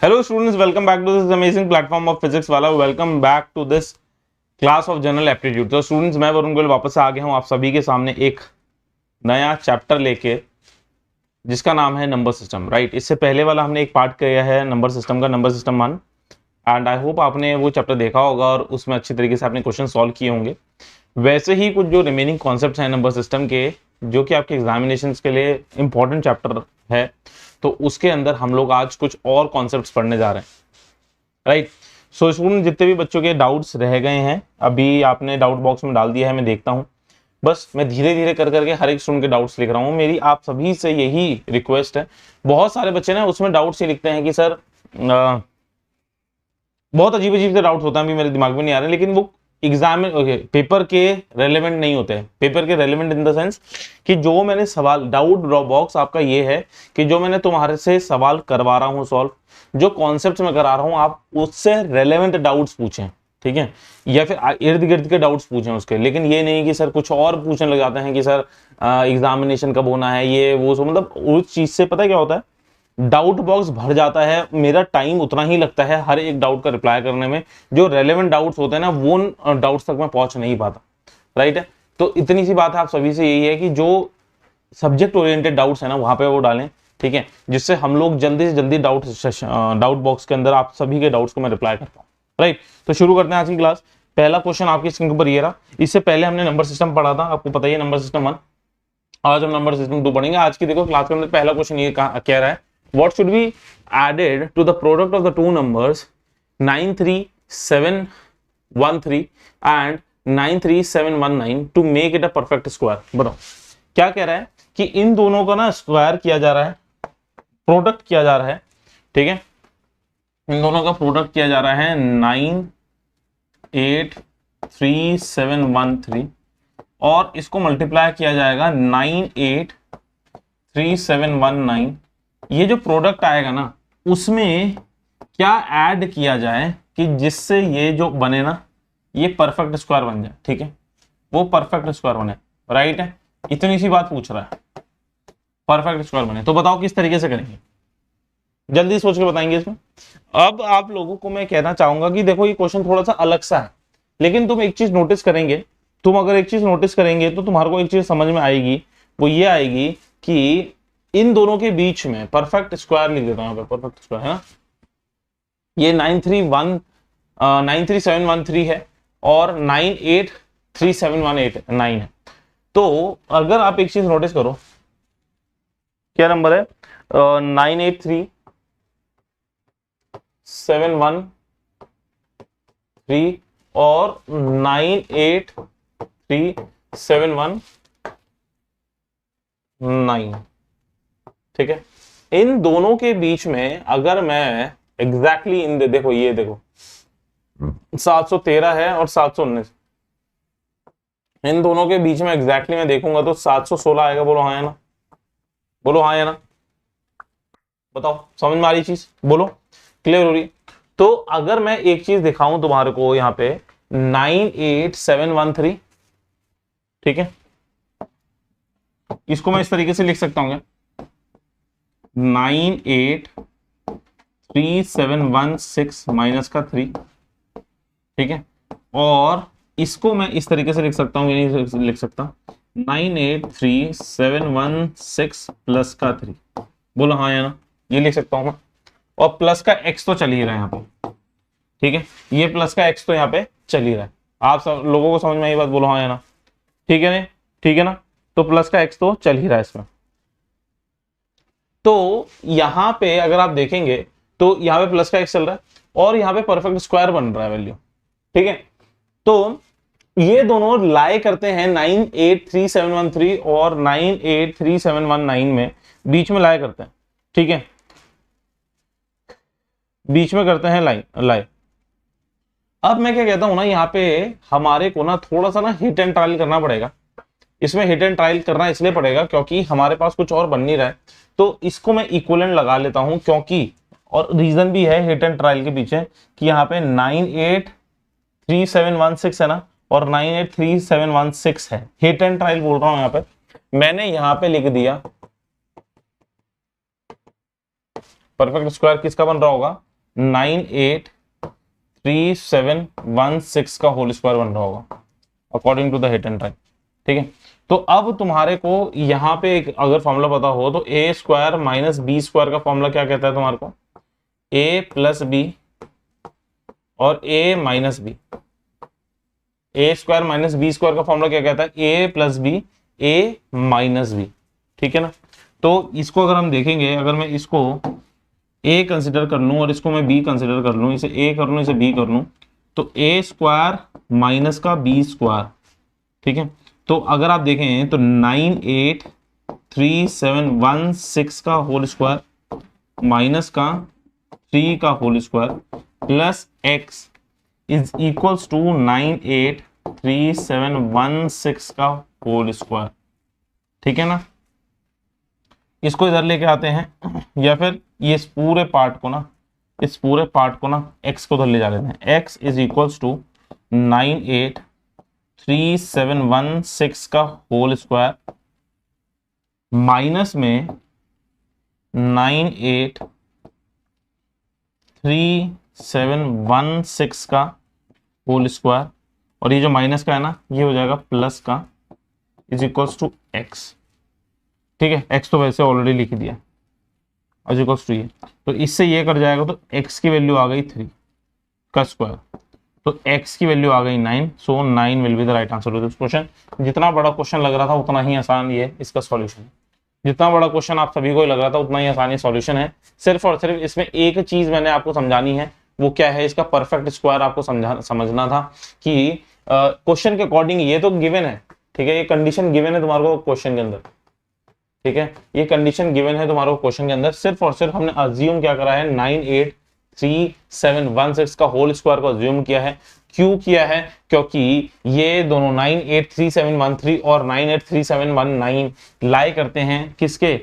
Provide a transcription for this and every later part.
Hello students, welcome back to this amazing platform of physics वाला. Welcome back to this class of general aptitude. तो students, मैं वरुण गोयल वापस से आ गया हूँ आप सभी के सामने एक नया चैप्टर लेके, जिसका नाम है नंबर सिस्टम. राइट, इससे पहले वाला हमने एक पार्ट किया है नंबर सिस्टम का, number system 1, and I hope आपने वो चैप्टर देखा होगा और उसमें अच्छी तरीके से आपने क्वेश्चन सॉल्व किए होंगे. वैसे ही कुछ जो रिमेनिंग कॉन्सेप्ट्स हैं नंबर सिस्टम के, जो कि आपके एग्जामिनेशंस के लिए इंपॉर्टेंट चैप्टर है, तो उसके अंदर हम लोग आज कुछ और कॉन्सेप्ट्स पढ़ने जा रहे हैं. राइट, सो स्टूडेंट, जितने भी बच्चों के डाउट्स रह गए हैं अभी आपने डाउट बॉक्स में डाल दिया है, मैं देखता हूं. बस मैं धीरे धीरे कर करके हर एक स्टूडेंट के डाउट्स लिख रहा हूं. मेरी आप सभी से यही रिक्वेस्ट है. बहुत सारे बच्चे ना उसमें डाउट्स ये लिखते हैं कि सर बहुत अजीब अजीब से डाउट्स होता है, अभी मेरे दिमाग में नहीं आ रहे, लेकिन वो एग्जाम में पेपर के रेलेवेंट नहीं होते हैं. पेपर के रेलेवेंट इन द सेंस कि जो मैंने सवाल, डाउट बॉक्स आपका ये है कि जो मैंने तुम्हारे से सवाल करवा रहा हूं सॉल्व, जो कॉन्सेप्ट में करा रहा हूं, आप उससे रेलेवेंट डाउट्स पूछें, ठीक है, या फिर इर्द गिर्द के डाउट्स पूछें उसके. लेकिन ये नहीं कि सर कुछ और पूछने लग जाते हैं कि सर एग्जामिनेशन कब होना है, ये वो सो, मतलब उस चीज से पता है क्या होता है, डाउट बॉक्स भर जाता है. मेरा टाइम उतना ही लगता है हर एक डाउट का रिप्लाई करने में. जो रेलेवेंट डाउट्स होते हैं ना, वो डाउट्स तक मैं पहुंच नहीं पाता. राइट है, तो इतनी सी बात है आप सभी से यही है कि जो सब्जेक्ट ओरिएंटेड डाउट्स है ना, वहां पे वो डालें, ठीक है, जिससे हम लोग जल्दी से जल्दी डाउट बॉक्स के अंदर आप सभी के डाउट्स को मैं रिप्लाई करता हूँ. राइट, तो शुरू करते हैं आज की क्लास. पहला क्वेश्चन आपकी स्क्रीन के ऊपर ये रहा. इससे पहले हमने नंबर सिस्टम पढ़ा था, आपको पता ही है, नंबर सिस्टम 1. आज हम नंबर सिस्टम 2 पढ़ेंगे. आज की देखो क्लास के अंदर पहला क्वेश्चन ये कह रहा है, what should be added to the product of the two numbers 93713 and 93719 to make it a perfect square. बताओ क्या कह रहा है कि इन दोनों का ना स्क्वायर किया जा रहा है, प्रोडक्ट किया जा रहा है, ठीक है, इन दोनों का प्रोडक्ट किया जा रहा है 9,8,3,7,1,3 और इसको मल्टीप्लाई किया जाएगा 9,8,3,7,1,9. ये जो प्रोडक्ट आएगा ना, उसमें क्या ऐड किया जाए कि जिससे ये जो बने ना, ये परफेक्ट स्क्वायर बन जाए, ठीक है, वो परफेक्ट स्क्वायर बने. राइट है, इतनी सी बात पूछ रहा है, परफेक्ट स्क्वायर बने. तो बताओ किस तरीके से करेंगे, जल्दी सोच के बताएंगे इसमें. अब आप लोगों को मैं कहना चाहूंगा कि देखो ये क्वेश्चन थोड़ा सा अलग सा है, लेकिन तुम एक चीज नोटिस करेंगे, तुम अगर एक चीज नोटिस करेंगे तो तुम्हारे को एक चीज समझ में आएगी. वो ये आएगी कि इन दोनों के बीच में परफेक्ट स्क्वायर लिख देता हूं, यहाँ पे परफेक्ट स्क्वायर है ना, ये 93713 है और 9837189 है. तो अगर आप एक चीज नोटिस करो, क्या नंबर है, 98371 और 9837119, ठीक है. इन दोनों के बीच में अगर मैं एग्जैक्टली देखो, ये देखो 713 है और 719, इन दोनों के बीच में एग्जैक्टली मैं देखूंगा तो 716 आएगा. बोलो हाँ या ना, बोलो हाँ या ना, बताओ समझ में आ रही चीज, बोलो क्लियर हो रही. तो अगर मैं एक चीज दिखाऊं तुम्हारे को यहाँ पे 98713, ठीक है, इसको मैं इस तरीके से लिख सकता हूँ क्या, 98371 माइनस का 3, ठीक है, और इसको मैं इस तरीके से लिख सकता हूं, ये नहीं लिख सकता, 98371 प्लस का 3. बोलो हाँ या ना, ये लिख सकता हूं मैं. और प्लस का x तो चल ही रहा है यहाँ पे, ठीक है, ये प्लस का x तो यहाँ पे चल ही रहा है. आप सब लोगों को समझ में आई बात, बोलो हाँ या ना, ठीक है ना, ठीक है ना. तो प्लस का x तो चल ही रहा है इसमें. तो यहां पे अगर आप देखेंगे तो यहां पे प्लस का x चल रहा है और यहां पे परफेक्ट स्क्वायर बन रहा है वैल्यू, ठीक है. तो ये दोनों लाई करते हैं 98371 और 98371 में, बीच में लाई करते हैं, ठीक है, बीच में करते हैं लाई. अब मैं क्या कहता हूं ना, यहाँ पे हमारे को ना थोड़ा सा ना हिट एंड ट्रायल करना पड़ेगा. इसमें हिट एंड ट्रायल करना इसलिए पड़ेगा क्योंकि हमारे पास कुछ और बन नहीं रहा है. तो इसको मैं इक्विवेलेंट लगा लेता हूं, क्योंकि और रीजन भी है हिट एंड ट्रायल के पीछे कि यहाँ पे 98371 है ना और 98371 है. हिट एंड ट्रायल बोल रहा हूं यहाँ पे, मैंने यहाँ पे लिख दिया परफेक्ट स्क्वायर किसका बन रहा होगा, 983716 का होल स्क्वायर बन रहा होगा according to the hit and type. ठीक है, तो अब तुम्हारे को यहाँ पे एक अगर फॉर्मूला पता हो तो ए स्क्वायर माइनस बी स्क्वायर का फॉर्मूला क्या कहता है तुम्हारे को, ए प्लस बी और ए माइनस बी। ए स्क्वायर माइनस बी स्क्वायर का फॉर्मूला क्या कहता है, ए प्लस बी ए माइनस बी। ठीक है ना, तो इसको अगर हम देखेंगे, अगर मैं इसको ए कंसिडर कर लूं और इसको मैं बी कंसिडर कर लूं, इसे ए कर लूं इसे बी कर लूं, तो ए स्क्वायर माइनस का बी स्क्वायर। ठीक है, तो अगर आप देखें तो 983716 का होल स्क्वायर माइनस का 3 का whole square plus X is equals to 983716 का होल स्क्वायर। ठीक है ना, इसको इधर लेके आते हैं या फिर ये इस पूरे पार्ट को ना x को उधर ले जा लेते हैं। x इज इक्वल्स टू 983716 का होल स्क्वायर माइनस में 983716 का होल स्क्वायर, और ये जो माइनस का है ना ये हो जाएगा प्लस का, इज इक्वल्स टू एक्स। ठीक है, x तो वैसे ऑलरेडी लिख दिया इज इक्वल्स टू ये, तो इससे ये कर जाएगा तो x की वैल्यू आ गई 3 का स्क्वायर, तो x की वैल्यू आ गई 9, so 9 will be the right answer to this question. जितना बड़ा क्वेश्चन लग रहा था उतना ही आसान ये इसका सॉल्यूशन, जितना बड़ा क्वेश्चन आप सभी को लग रहा था उतना ही आसान ये सॉल्यूशन है। सिर्फ और सिर्फ इसमें एक चीज मैंने आपको समझानी है, वो क्या है, इसका परफेक्ट स्क्वायर आपको समझना था कि क्वेश्चन के अकॉर्डिंग ये तो गिवन है। ठीक है, ये कंडीशन गिवन है तुम्हारे को क्वेश्चन के अंदर। ठीक है, ये कंडीशन गिवन है तुम्हारे को क्वेश्चन के अंदर, सिर्फ और सिर्फ हमने अज्यूम क्या करा है, 983716 का होल स्क्वायर को अज्यूम किया है। क्यों किया है, क्योंकि ये दोनों 983713 और 983719 लाई करते हैं किसके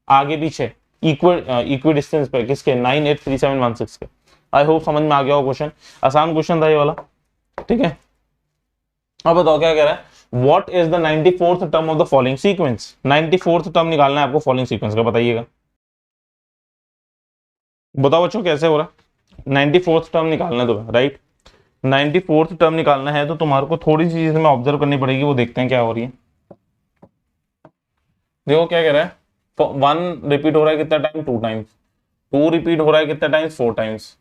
आगे पीछे, इक्वी डिस्टेंस पे, किसके 983716 के। आई होप समझ में आ गया हो क्वेश्चन, आसान क्वेश्चन था ये वाला। ठीक है, अब बताओ क्या कह रहा है, What is the 94th term of the following sequence? 94th term निकालना है आपको फॉलोइंग सीक्वेंस का, बताइएगा। बताओ बच्चों कैसे हो रहा है, 94th टर्म निकालना है तुम्हें, राइट। 94th टर्म निकालना है तो तुम्हारे को थोड़ी सी चीज में ऑब्जर्व करनी पड़ेगी, वो देखते हैं क्या हो रही है। देखो क्या कह रहा है, 1 रिपीट हो रहा है कितना टाइम, 2 टाइम्स, 2 रिपीट हो रहा है कितना टाइम्स, 4 टाइम्स,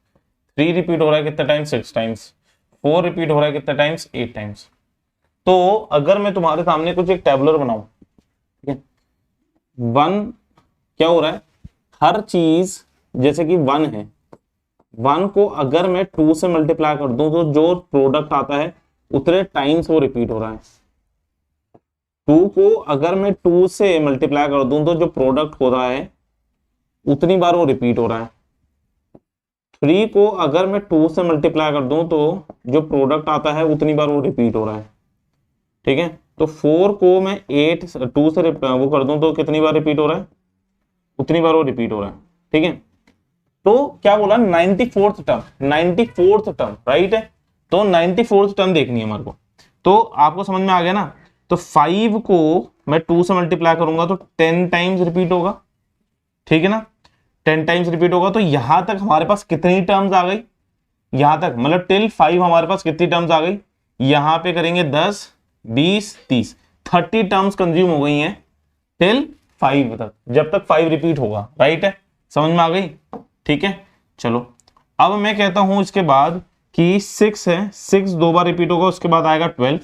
3 रिपीट हो रहा है कितना टाइम्स, 6 टाइम्स, 4 रिपीट हो रहा है कितना टाइम्स, 8 टाइम्स। तो अगर मैं तुम्हारे सामने कुछ एक टेबलर बनाऊं, ठीक है, 1 क्या हो रहा है, हर चीज जैसे कि 1 है, 1 को अगर मैं 2 से मल्टीप्लाई कर दूं तो जो प्रोडक्ट आता है उतने टाइम्स वो रिपीट हो रहा है। 2 को अगर मैं 2 से मल्टीप्लाई कर दूं तो जो प्रोडक्ट हो रहा है उतनी बार वो रिपीट हो रहा है। 3 को अगर मैं 2 से मल्टीप्लाई कर दूं तो जो प्रोडक्ट आता है उतनी बार वो रिपीट हो रहा है। ठीक है, तो 4 को मैं 2 से वो कर दूं तो कितनी बार रिपीट हो रहा है, उतनी बार वो रिपीट हो रहा है। ठीक है, तो क्या बोला, 94th term, 94th term, right है। तो 94th टर्म देखनी है हमारे को, तो आपको समझ में आ गया ना। तो 5 को मैं 2 से मल्टीप्लाई करूंगा तो 10 टाइम्स रिपीट होगा। ठीक है ना, 10 टाइम्स रिपीट होगा, तो यहां तक हमारे पास कितनी टर्म्स आ गई, यहां तक मतलब टिल 5 हमारे पास कितनी टर्म्स आ गई, यहां पे करेंगे 10 20 30 30 टर्म्स कंज्यूम हो गई हैं टिल 5 तक, जब तक 5 रिपीट होगा, राइट है, समझ में आ गई। ठीक है, चलो अब मैं कहता हूं इसके बाद कि 6 है, 6 2 बार रिपीट होगा, उसके बाद आएगा 12,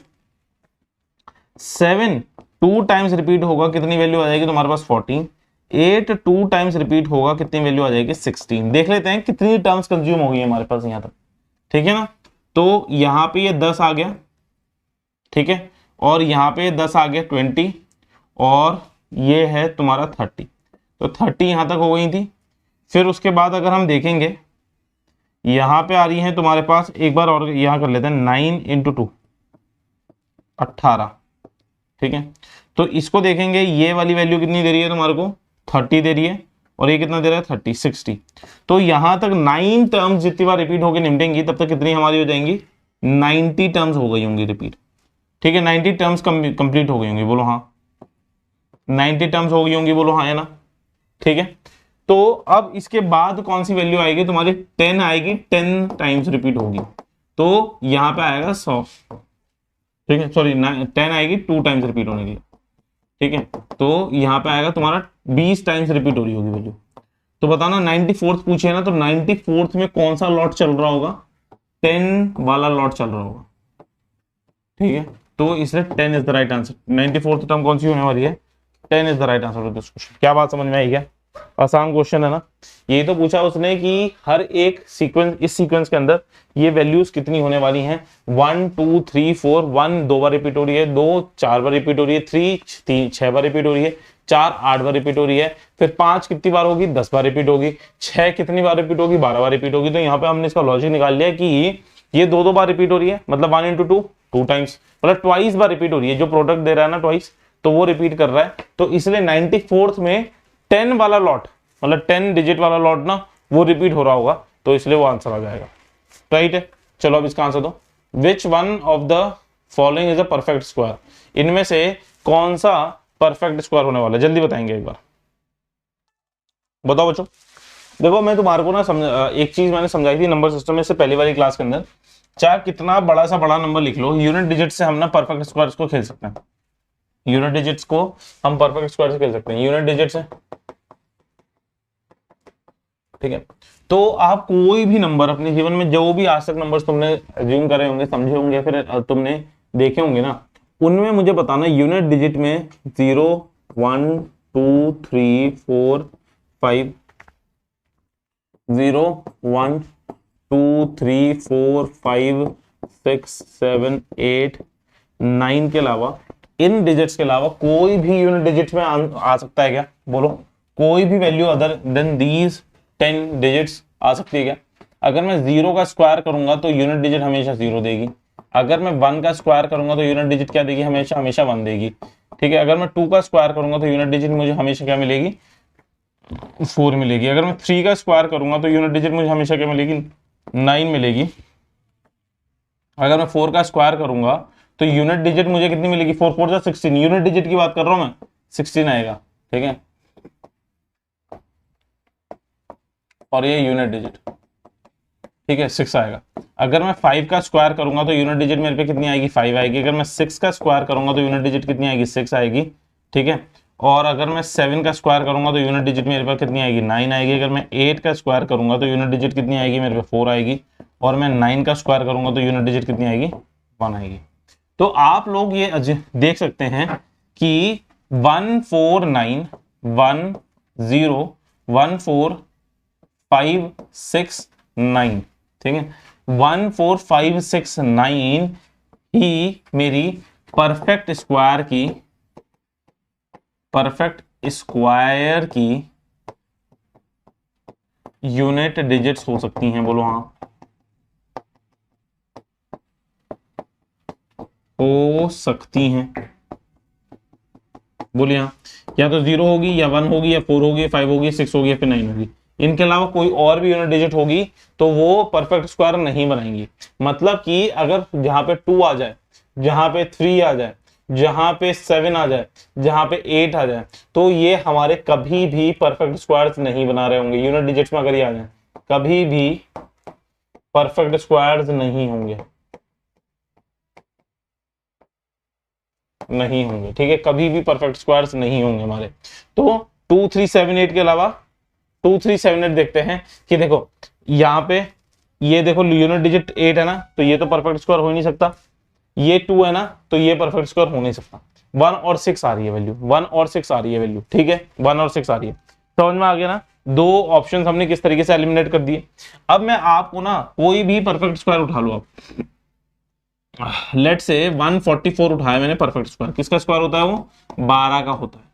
7 2 टाइम्स रिपीट होगा, कितनी वैल्यू आ जाएगी तुम्हारे पास 14, 8 2 टाइम्स रिपीट होगा, कितनी वैल्यू आ जाएगी 16। देख लेते हैं कितनी टर्म्स कंज्यूम हो गई हमारे पास यहां तक। ठीक है ना, तो यहां पे ये 10 आ गया, ठीक है, और यहां पे 10 आ गया 20, और ये है तुम्हारा 30, तो 30 यहां तक हो गई थी। फिर उसके बाद अगर हम देखेंगे यहां पे आ रही है तुम्हारे पास, एक बार और यहां कर लेते हैं, 9 × 2 18। ठीक है, तो इसको देखेंगे, ये वाली वैल्यू कितनी दे रही है तुम्हारे को, 30 दे रही है, और ये कितना दे रहा है 30 60। तो यहां तक 9 टर्म्स जितनी बार रिपीट होकर निपटेंगी तब तक कितनी हमारी हो जाएंगी, 90 टर्म्स हो गई होंगी रिपीट। ठीक है, 90 टर्म्स कंप्लीट हो गई होंगी, बोलो हाँ, 90 टर्म्स हो गई होंगी, बोलो हाँ, है ना। ठीक है, तो अब इसके बाद कौन सी वैल्यू आएगी तुम्हारी, 10 आएगी, 10 टाइम्स रिपीट होगी, तो यहाँ पे आएगा 100, ठीक है, सॉरी 10 आएगी 2 टाइम्स रिपीट होने की, ठीक है, तो यहाँ पे आएगा तुम्हारा 20 टाइम्स रिपीट हो रही होगी वैल्यू। तो बताना 94th पूछे ना, तो 94th में कौन सा लॉट चल रहा होगा, 10 वाला लॉट चल रहा होगा, ठीक है, तो इसलिए 10 is the right answer. 94th term कौन सी होने वाली है, 10 is the right answer to this question. क्या बात समझ में आई क्या, आसान क्वेश्चन है ना। ये तो पूछा उसने कि हर एक सीक्वेंस, इस सीक्वेंस के अंदर ये वैल्यूज कितनी होने वाली हैं, 1 2 3 4, 1 2 बार रिपीट हो रही है, 2 4 बार रिपीट हो रही है, 3 6 बार रिपीट हो रही है, 4 8 बार रिपीट हो रही है, फिर 5 कितनी बार होगी, 10 बार रिपीट होगी, 6 कितनी बार रिपीट होगी, 12 बार रिपीट होगी। तो यहाँ पे हमने इसका लॉजिक निकाल लिया कि ये 2 बार रिपीट हो रही है, मतलब 1 into 2 2 टाइम्स, मतलब ट्वाइस बार रिपीट हो रही है, जो प्रोडक्ट दे रहा है ना ट्वाइस, तो वो रिपीट कर रहा है, तो इसलिए 94th में 10 वाला लॉट, मतलब 10 डिजिट वाला लॉट ना, वो रिपीट हो रहा होगा, तो इसलिए वो आंसर आ जाएगा, राइट है। चलो अब इसका आंसर दो, which one of the following is a perfect square, इनमें से कौन सा परफेक्ट स्क्वायर होने वाला है, जल्दी बताएंगे एक बार, बताओ बच्चों। देखो मैं तुम्हारे को ना एक चीज मैंने समझाई थी नंबर सिस्टम में से पहली वाली क्लास के अंदर, चाहे कितना बड़ा सा बड़ा नंबर लिख लो, यूनिट डिजिट से हम ना परफेक्ट स्क्वायर को खेल सकते हैं, यूनिट डिजिट्स को हम परफेक्ट स्क्वायर से खेल सकते हैं, यूनिट डिजिट से, ठीक है। तो आप कोई भी नंबर अपने जीवन में, जो भी आज तक नंबर्स तुमने अज्यूम करे होंगे, समझे होंगे, फिर तुमने देखे होंगे ना, उनमें मुझे बताना यूनिट डिजिट में 0 1 2 3 4 5, 0 1 2 3 4 5 6 7 8 9 के अलावा, इन डिजिट्स के अलावा कोई भी यूनिट डिजिट्स में आ सकता है क्या, बोलो, कोई भी value other than these 10 digits आ सकती है क्या। अगर मैं 0 का स्क्वायर करूंगा तो यूनिट डिजिट हमेशा 0 देगी, अगर मैं 1 का स्क्वायर करूंगा तो यूनिट डिजिट क्या देगी, हमेशा 1 देगी, ठीक है। अगर मैं 2 का स्क्वायर करूंगा तो यूनिट डिजिट मुझे हमेशा क्या मिलेगी, 4 मिलेगी। अगर मैं 3 का स्क्वायर करूंगा तो यूनिट डिजिट मुझे हमेशा क्या मिलेगी, 9 मिलेगी। अगर मैं 4 का स्क्वायर करूंगा तो यूनिट डिजिट मुझे कितनी मिलेगी, 4 4 जा 16, यूनिट डिजिट की बात कर रहा हूं मैं, 16 आएगा, ठीक है, और ये यूनिट डिजिट, ठीक है, 6 आएगा। अगर मैं 5 का स्क्वायर करूंगा तो यूनिट डिजिट मेरे पे कितनी आएगी, 5 आएगी। अगर मैं 6 का स्क्वायर करूंगा तो यूनिट डिजिट कितनी आएगी, 6 आएगी, ठीक है। और अगर मैं 7 का स्क्वायर करूंगा तो यूनिट डिजिट मेरे पास कितनी आएगी, 9 आएगी। अगर मैं 8 का स्क्वायर करूंगा तो यूनिट डिजिट कितनी आएगी, मेरे पे 4 आएगी। और मैं 9 का स्क्वायर करूंगा तो यूनिट डिजिट कितनी आएगी, 1 आएगी। तो आप लोग ये देख सकते हैं कि 1 4 9 1 0 1 4 5 6 9, ठीक है, 1 4 5 6 9 ही मेरी परफेक्ट स्क्वायर की यूनिट डिजिट्स हो सकती हैं, बोलो हाँ, हो सकती हैं, बोलिए हाँ। या तो 0 होगी, या 1 होगी, या 4 होगी, 5 होगी, 6 होगी, या फिर 9 होगी। इनके अलावा कोई और भी यूनिट डिजिट होगी तो वो परफेक्ट स्क्वायर नहीं बनाएंगी। मतलब कि अगर जहां पे 2 आ जाए, जहां पे 3 आ जाए, जहां पे 7 आ जाए, जहां पे 8 आ जाए, तो ये हमारे कभी भी परफेक्ट स्क्वायर्स नहीं बना रहे होंगे। यूनिट डिजिट्स में अगर ये आ जाए, कभी भी परफेक्ट स्क्वायर्स नहीं होंगे, नहीं होंगे, ठीक है, कभी भी परफेक्ट स्क्वायर्स नहीं होंगे हमारे। तो 2 3 7 8 के अलावा 2 3 7 8 देखते हैं कि देखो यहाँ पे, ये देखो यूनिट डिजिट 8 है ना, तो ये तो परफेक्ट स्क्वायर हो ही नहीं सकता। ये 2 है ना, तो ये परफेक्ट स्क्वायर हो नहीं सकता। 1 और 6 आ रही है वैल्यू, 1 और 6 आ रही है वैल्यू, ठीक है, 1 और 6 आ रही है। समझ में आ गया ना, दो ऑप्शंस हमने किस तरीके से एलिमिनेट कर दिए। अब मैं आपको ना कोई भी परफेक्ट स्क्वायर उठा लो आप, लेट से 144 उठाया मैंने परफेक्ट स्क्वायर, किसका स्क्वायर होता है वो, 12 का होता है।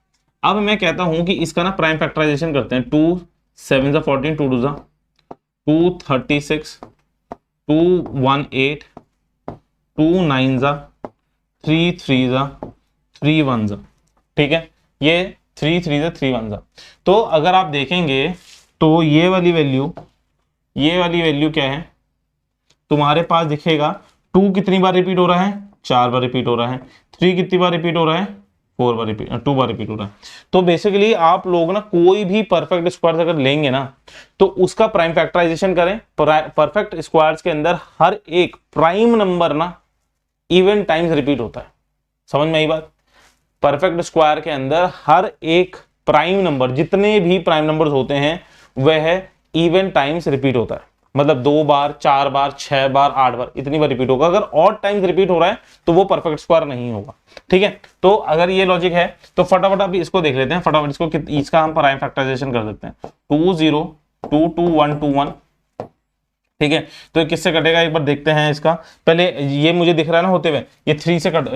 अब मैं कहता हूं कि इसका ना प्राइम फैक्टराइजेशन करते हैं, 2 7 जा 14, 2 2 जा 2 36, 2 1 8, 2 9 जा 3 3 जा 3 1 जा, ठीक है, ये 3 3 जा 3 1 जा। तो अगर आप देखेंगे तो ये वाली वैल्यू क्या है, तुम्हारे पास दिखेगा 2 कितनी बार रिपीट हो रहा है, 4 बार रिपीट हो रहा है। 3 कितनी बार रिपीट हो रहा है, 4 बार रिपीट, 2 बार रिपीट हो रहा है। तो बेसिकली आप लोग ना कोई भी परफेक्ट स्क्वायर अगर लेंगे ना तो उसका प्राइम फैक्टराइजेशन करें। परफेक्ट स्क्वायर्स के अंदर हर एक प्राइम नंबर ना इवन टाइम्स रिपीट होता है। समझ में आई बात? परफेक्ट स्क्वायर के अंदर हर एक प्राइम नंबर, जितने भी प्राइम नंबर्स होते हैं वह इवन टाइम्स रिपीट होता है। मतलब 2 बार, 4 बार, 6 बार, 8 बार, इतनी बार रिपीट होगा। अगर ऑड टाइम्स रिपीट हो रहा है तो वो परफेक्ट स्क्वायर नहीं होगा। ठीक है, तो अगर ये लॉजिक है तो फटाफट अभी इसको देख लेते हैं। फटाफट इसको इसका हम प्राइम फैक्टराइजेशन कर देते हैं। 2 0 2 2 1 2 1। ठीक है, तो ये किससे कटेगा एक बार देखते हैं इसका। पहले ये मुझे दिख रहा है ना होते हुए, ये 3 से कट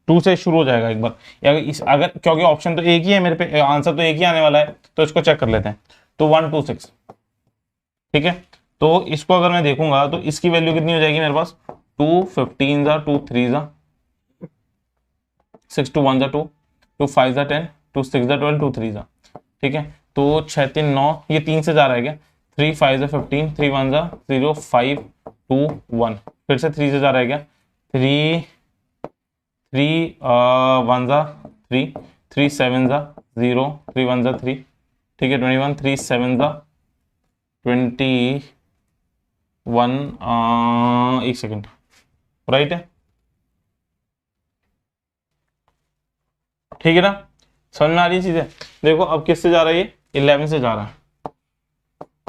2 से शुरू हो जाएगा एक बार। अगर क्योंकि ऑप्शन तो एक ही है मेरे पे, आंसर तो एक ही आने वाला है, तो इसको चेक कर लेते हैं। तो 1 2 6। ठीक है, तो इसको अगर मैं देखूंगा तो इसकी वैल्यू कितनी हो जाएगी मेरे पास? 2 15 जा 2 3 जा 6 2 1 जा 2 2 5 जा 10 2 6 जा 12 2 3 जा। ठीक है, तो 6 3 9, ये 3 से जा रहा है क्या? 3 5 जा 15 3 1 जा 0 5 2 1। फिर से 3 से जा रहा है क्या? 3 3 1 जा 3 3 7 जा 0 3 1 जा 3। ठीक है, 21 3 7 जा 21। एक सेकेंड, राइट है? ठीक है ना, समझ में आ रही है चीजें? देखो अब किससे जा रहा है ये? 11 से जा रहा है।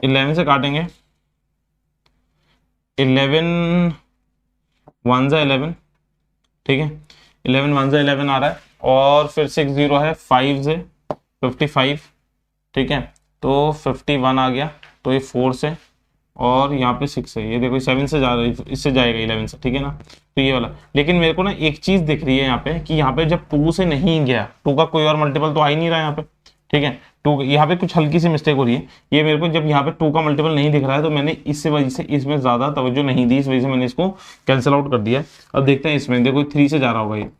11 से काटेंगे, 11 1 जा 11। ठीक है, 11 1 जा 11 आ रहा है, और फिर 6 0 है 5 से 55। ठीक है, तो 51 आ गया, तो ये 4 से, और यहाँ पे 6 है। ये देखो 7 से जा रहा है, इससे जाएगा 11 से। ठीक है ना, तो ये वाला। लेकिन मेरे को ना एक चीज दिख रही है यहाँ पे कि यहाँ पे जब 2 से नहीं गया, 2 का कोई और मल्टीपल तो आ ही नहीं रहा यहाँ पे। ठीक है, 2 यहाँ पे कुछ हल्की सी मिस्टेक हो रही है। ये मेरे को जब यहाँ पे 2 का मल्टीपल नहीं दिख रहा है तो मैंने इस वजह से इसमें ज्यादा तवज्जो नहीं दी, इस वजह से मैंने इसको कैंसिल आउट कर दिया। अब देखते हैं इसमें, देखो 3 से जा रहा होगा ये।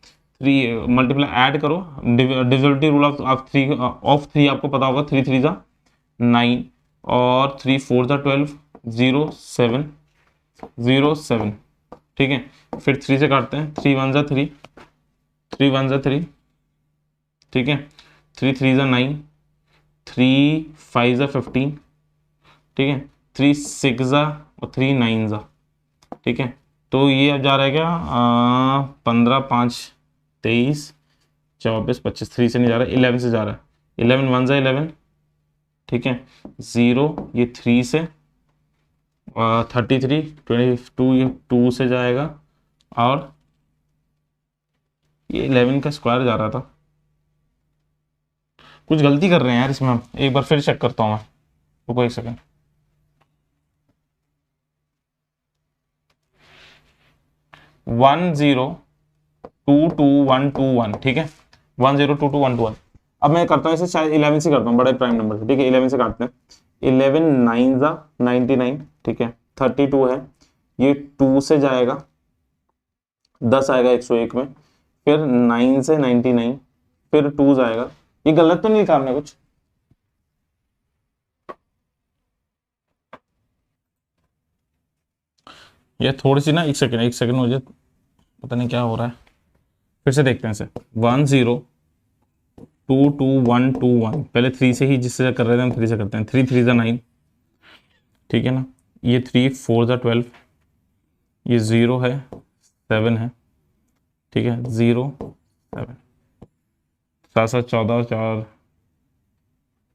3 मल्टीपल ऐड करो, डिविजिबिलिटी रूल ऑफ 3 आपको पता होगा। 3 3 जा 9 और 3 4 जा 12 0 7 0 7। ठीक है, फिर 3 से काटते हैं। 3 1 जा 3 3 1 जा 3। ठीक है, 3 3 जा 9 3 5 जा 15। ठीक है, 3 6 जा और 3 9 जा। ठीक है, तो ये अब जा रहा है क्या? 15 5 23 24 25। 3 से नहीं जा रहा है, 11 से जा रहा है। 11 1 जा 11। ठीक है, 0 ये 3 से 33 22, ये 2 से जाएगा, और ये 11 का स्क्वायर जा रहा था। कुछ गलती कर रहे हैं यार इसमें हम, एक बार फिर चेक करता हूँ मैं, रुको एक सेकंड। 1 0 2 2 1 2 1। ठीक है, 1 0 2 2 1 2 1। अब मैं करता हूँ इसे शायद 11 से करता हूँ, बड़े प्राइम नंबर से। ठीक है, 11 से काटते हैं। 11 9 जा 99। ठीक है, 32 है, ये 2 से जाएगा, 10 आएगा 101 में। फिर 9 से 99, फिर 2 जाएगा। ये गलत तो नहीं लिखा हमने कुछ? ये थोड़ी सी ना, एक सेकेंड मुझे पता नहीं क्या हो रहा है। फिर से देखते हैं इसे। 1 0 2 2 1 2 1। पहले 3 से ही जिससे कर रहे थे हम 3 से करते हैं। 3 3 जा 9। ठीक है ना, ये 3 4 जा 12, ये 0 है 7 है। ठीक है, 0 7 7 7 14 4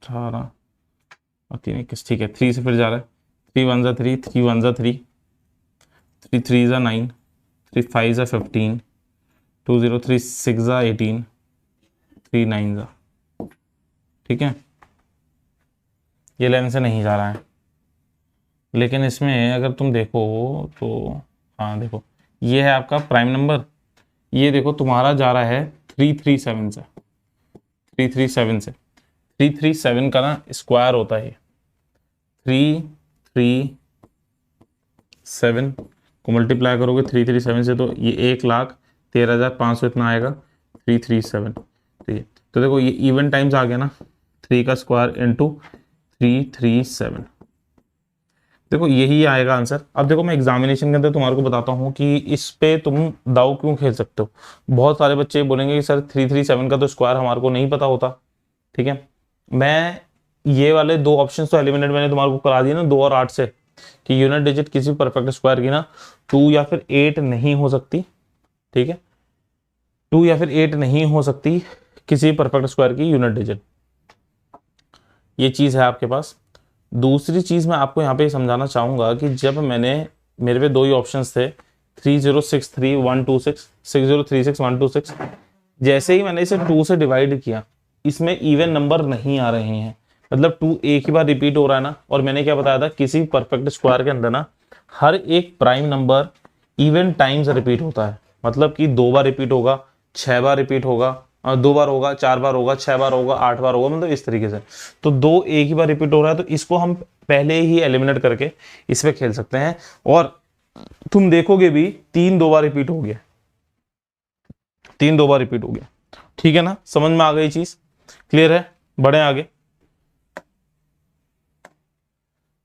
18 और 3 21। ठीक है, 3 से फिर जा रहा है। 3 1 जा 3 3 1 जा 3 3 3 जा 9 3 5 जा 15 2 0 3 6 जा 18 3 9 जा। ठीक है, ये 11 से नहीं जा रहा है। लेकिन इसमें अगर तुम देखो तो, हाँ देखो, ये है आपका प्राइम नंबर। ये देखो तुम्हारा जा रहा है 337 से। 337 से 337 का ना स्क्वायर होता है 337 को मल्टीप्लाई करोगे 337 से, तो ये 1,13,500 इतना आएगा। 337। ठीक है, तो देखो ये इवन टाइम्स आ गया ना, 3 का स्क्वायर इंटू 337। देखो यही आएगा आंसर। अब देखो मैं एग्जामिनेशन के अंदर तुम्हारे को बताता हूँ कि इस पे तुम दाव क्यों खेल सकते हो। बहुत सारे बच्चे बोलेंगे कि सर 337 का तो स्क्वायर हमारे को नहीं पता होता। ठीक है, मैं ये वाले दो ऑप्शंस तो एलिमिनेट मैंने तुम्हारे को करा दिए ना 2 और 8 से, कि यूनिट डिजिट किसी परफेक्ट स्क्वायर की ना 2 या फिर 8 नहीं हो सकती। ठीक है, 2 या फिर 8 नहीं हो सकती किसी परफेक्ट स्क्वायर की यूनिट डिजिट, ये चीज़ है आपके पास। दूसरी चीज़ मैं आपको यहाँ पे समझाना चाहूँगा कि जब मेरे पे 2 ही ऑप्शंस थे 3063126 6036 जैसे ही मैंने इसे 2 से डिवाइड किया, इसमें इवन नंबर नहीं आ रहे हैं, मतलब 2 एक ही बार रिपीट हो रहा है ना। और मैंने क्या बताया था, किसी परफेक्ट स्क्वायर के अंदर ना हर एक prime number even times repeat होता है, मतलब कि 2 बार रिपीट होगा, 6 बार रिपीट होगा, 2 बार होगा, 4 बार होगा, 6 बार होगा, 8 बार होगा, मतलब इस तरीके से। तो 2 एक ही बार रिपीट हो रहा है, तो इसको हम पहले ही एलिमिनेट करके इस पे खेल सकते हैं। और तुम देखोगे भी 3 2 बार रिपीट हो गया, 3 2 बार रिपीट हो गया। ठीक है ना, समझ में आ गई चीज, क्लियर है। बढ़े आगे।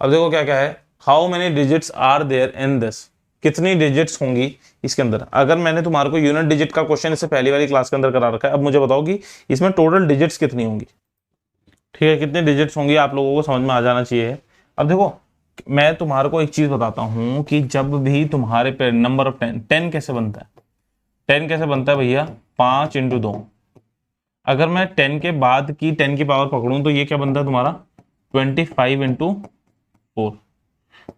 अब देखो क्या क्या है, how many digits are there in this, कितनी डिजिट्स होंगी इसके अंदर। अगर मैंने तुम्हारे को यूनिट डिजिट का क्वेश्चन इससे पहली वाली क्लास के अंदर करा रखा है, अब मुझे बताओ कि इसमें टोटल डिजिट्स कितनी होंगी। ठीक है, कितने डिजिट्स होंगी आप लोगों को समझ में आ जाना चाहिए। अब देखो मैं तुम्हारे को एक चीज बताता हूं कि जब भी तुम्हारे पे नंबर ऑफ 10, 10 कैसे बनता है, 10 कैसे बनता है भैया, 5 इंटू 2। अगर मैं 10 के बाद की 10 की पावर पकड़ूं तो ये क्या बनता है तुम्हारा 25 इंटू 4।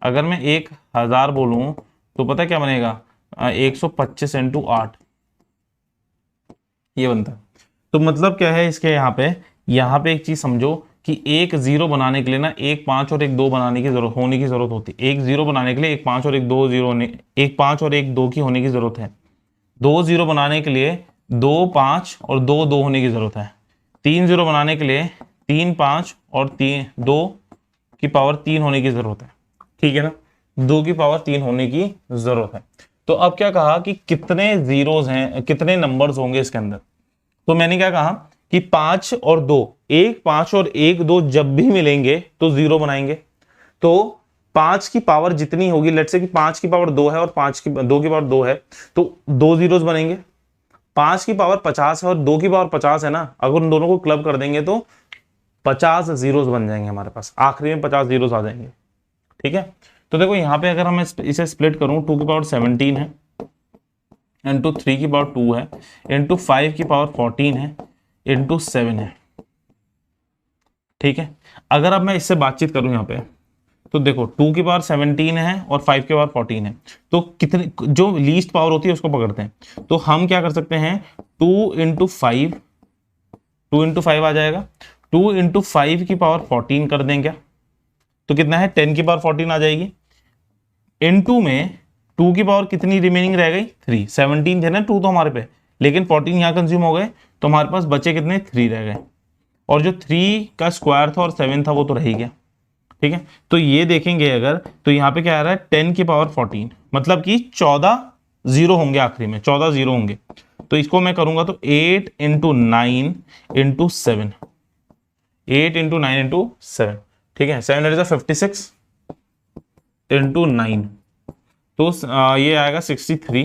अगर मैं 1000 बोलूं तो पता क्या बनेगा 125 इंटू 8, ये बनता है। तो मतलब क्या है इसके यहाँ पे एक चीज समझो कि एक जीरो बनाने के लिए ना एक 5 और एक 2 बनाने की जरूरत होने की जरूरत होती है। एक जीरो बनाने के लिए एक 5 और एक 2 जीरो होने, एक 5 और एक 2 की होने की जरूरत है। 2 जीरो बनाने के लिए 2 5 और 2 2 होने की जरूरत है। 3 जीरो बनाने के लिए 3 5 और 3 2 की पावर 3 होने की जरूरत है। ठीक है ना, 2 की पावर 3 होने की जरूरत है। तो अब क्या कहा कि कितने जीरोस हैं, कितने नंबर्स होंगे इसके अंदर। तो मैंने क्या कहा कि 5 और 2, एक 5 और एक 2 जब भी मिलेंगे तो जीरो बनाएंगे। तो 5 की पावर जितनी होगी, लेट से कि 5 की पावर 2 है और 2 की पावर 2 है, तो 2 जीरोस बनेंगे। 5 की पावर 50 है और 2 की पावर 50 है ना, अगर उन दोनों को क्लब कर देंगे तो 50 जीरोस बन जाएंगे हमारे पास, आखिरी में 50 जीरोस आ जाएंगे। ठीक है, तो देखो यहाँ पे अगर हम इसे स्प्लिट करूं, 2 की पावर 17 है, इंटू 3 की पावर 2 है, इंटू 5 की पावर 14 है, इंटू 7 है। ठीक है, अगर अब मैं इससे बातचीत करूं यहाँ पे, तो देखो 2 की पावर 17 है और 5 की पावर 14 है, तो कितने जो लीस्ट पावर होती है उसको पकड़ते हैं। तो हम क्या कर सकते हैं, 2 इंटू 5, 2 इंटू 5 आ जाएगा, 2 इंटू 5 की पावर 14 कर दें क्या, तो कितना है 10 की पावर 14 आ जाएगी। इनटू में 2 की पावर कितनी रिमेनिंग रह गई 3, 17 थे ना 2 तो हमारे पे, लेकिन 14 यहां कंज्यूम हो गए, तो हमारे पास बचे कितने 3 रह गए। और जो 3 का स्क्वायर था और 7 था वो तो रह ही गया। ठीक है, तो ये देखेंगे अगर, तो यहाँ पे क्या आ रहा है 10 की पावर 14, मतलब कि 14 जीरो होंगे, आखिरी में 14 जीरो होंगे। तो इसको मैं करूंगा तो 8 इंटू 9 इंटू 7, 8 इंटू 9 इंटू 7। ठीक है, 7 56 इंटू 9, तो ये आएगा 63,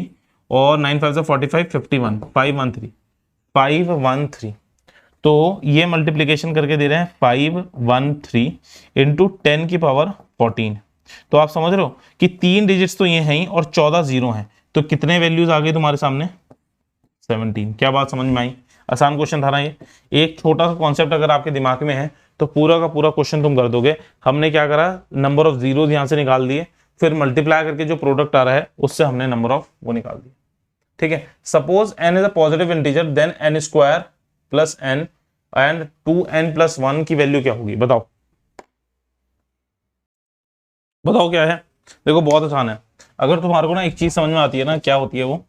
और 9 5 45, 51, 513, 513। तो ये मल्टीप्लीकेशन करके दे रहे हैं 513 इंटू 10 की पावर 14। तो आप समझ रहे हो कि 3 डिजिट्स तो ये हैं और 14 जीरो हैं, तो कितने वैल्यूज आ गए तुम्हारे सामने 17। क्या बात समझ में आई, आसान क्वेश्चन था ना ये। एक छोटा सा कॉन्सेप्ट अगर आपके दिमाग में है तो पूरा का पूरा क्वेश्चन तुम कर दोगे। हमने क्या करा, नंबर ऑफ जीरोज यहां से निकाल दिए, फिर मल्टीप्लाई करके जो प्रोडक्ट आ रहा है उससे हमने नंबर ऑफ वो निकाल दिया। ठीक है, suppose n is a positive integer, then n square plus n and 2n plus 1 की वैल्यू क्या होगी, बताओ बताओ क्या है। देखो बहुत आसान है, अगर तुम्हारे को ना एक चीज समझ में आती है ना, क्या होती है वो,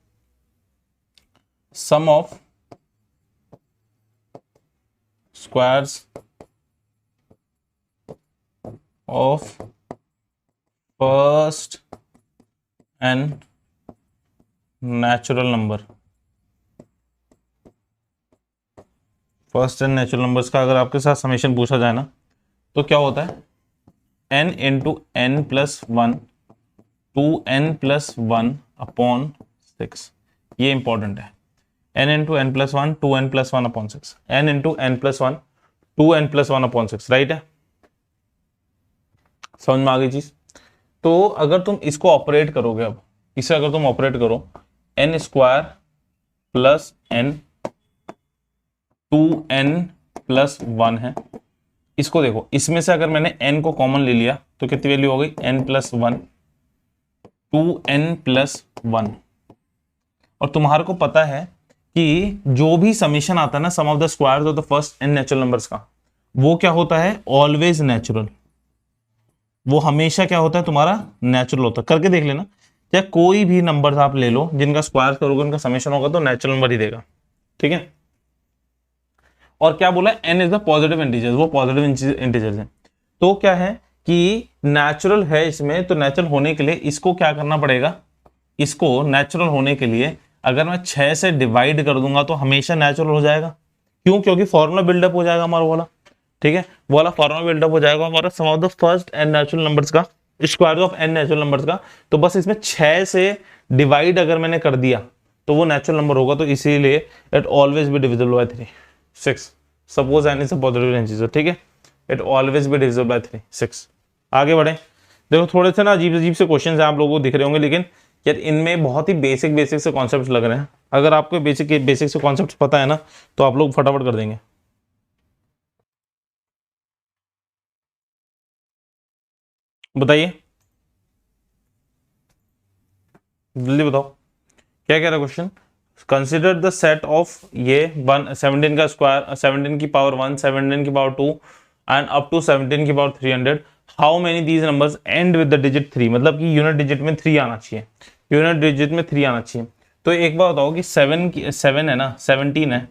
sum of squares of first n natural number, first n natural numbers का अगर आपके साथ समेशन पूछा जाए ना, तो क्या होता है n into n plus one 2n+1 upon 6, ये इंपॉर्टेंट है। n into n plus one 2n+1 upon 6, n into n plus one 2n+1 upon 6, right है, समझ में आ गई चीज। तो अगर तुम इसको ऑपरेट करोगे, अब इसे अगर तुम ऑपरेट करो, n square plus n 2n+1 है, इसको देखो, इसमें से अगर मैंने n को कॉमन ले लिया तो कितनी वैल्यू हो गई, n+1 2n+1। और तुम्हारे को पता है कि जो भी समेशन आता है ना, sum of the squares of the first n natural numbers का, वो क्या होता है, ऑलवेज नेचुरल, वो हमेशा क्या होता है तुम्हारा, नेचुरल होता है। करके देख लेना, चाहे कोई भी नंबर्स आप ले लो जिनका स्क्वायर करोगे उनका समेशन होगा तो नेचुरल नंबर ही देगा, ठीक है। और क्या बोला, n is the positive integers, वो पॉजिटिव इंटीजर्स है। तो क्या है कि नेचुरल है इसमें, तो नेचुरल होने के लिए इसको क्या करना पड़ेगा, इसको नेचुरल होने के लिए अगर मैं 6 से डिवाइड कर दूंगा तो हमेशा नेचुरल हो जाएगा। क्यों, क्योंकि फॉर्मूला बिल्डअप हो जाएगा हमारा वाला, ठीक है, वाला फॉर्मूला बिल्डअप हो जाएगा हमारा sum of the first n natural numbers का, square of n natural numbers का। तो बस इसमें 6 से डिवाइड अगर मैंने कर दिया तो वो नेचुरल नंबर होगा, तो इसीलिए it always be divisible by 3 6, suppose n is a positive integer, ठीक है, it always be divisible by 3 6। आगे बढ़े, देखो थोड़े से ना अजीब अजीब से क्वेश्चन आप लोगों को दिख रहे होंगे, लेकिन यार इनमें बहुत ही बेसिक से कॉन्सेप्ट्स लग रहे हैं। अगर आपको बेसिक से कॉन्सेप्ट्स पता है ना तो आप लोग फटाफट कर देंगे। बताइए, जल्दी बताओ क्या कह रहा है question. Consider the set of ये 17 का स्क्वायर, 17 की पावर 1, 17 की पावर 2 एंड अप टू 17 की power 300, how many these numbers and with the digit 3, मतलब कि यूनिट डिजिट में 3 आना चाहिए, यूनिट डिजिट में 3 आना चाहिए। तो एक बात बताओ कि 7 है ना, 17 है,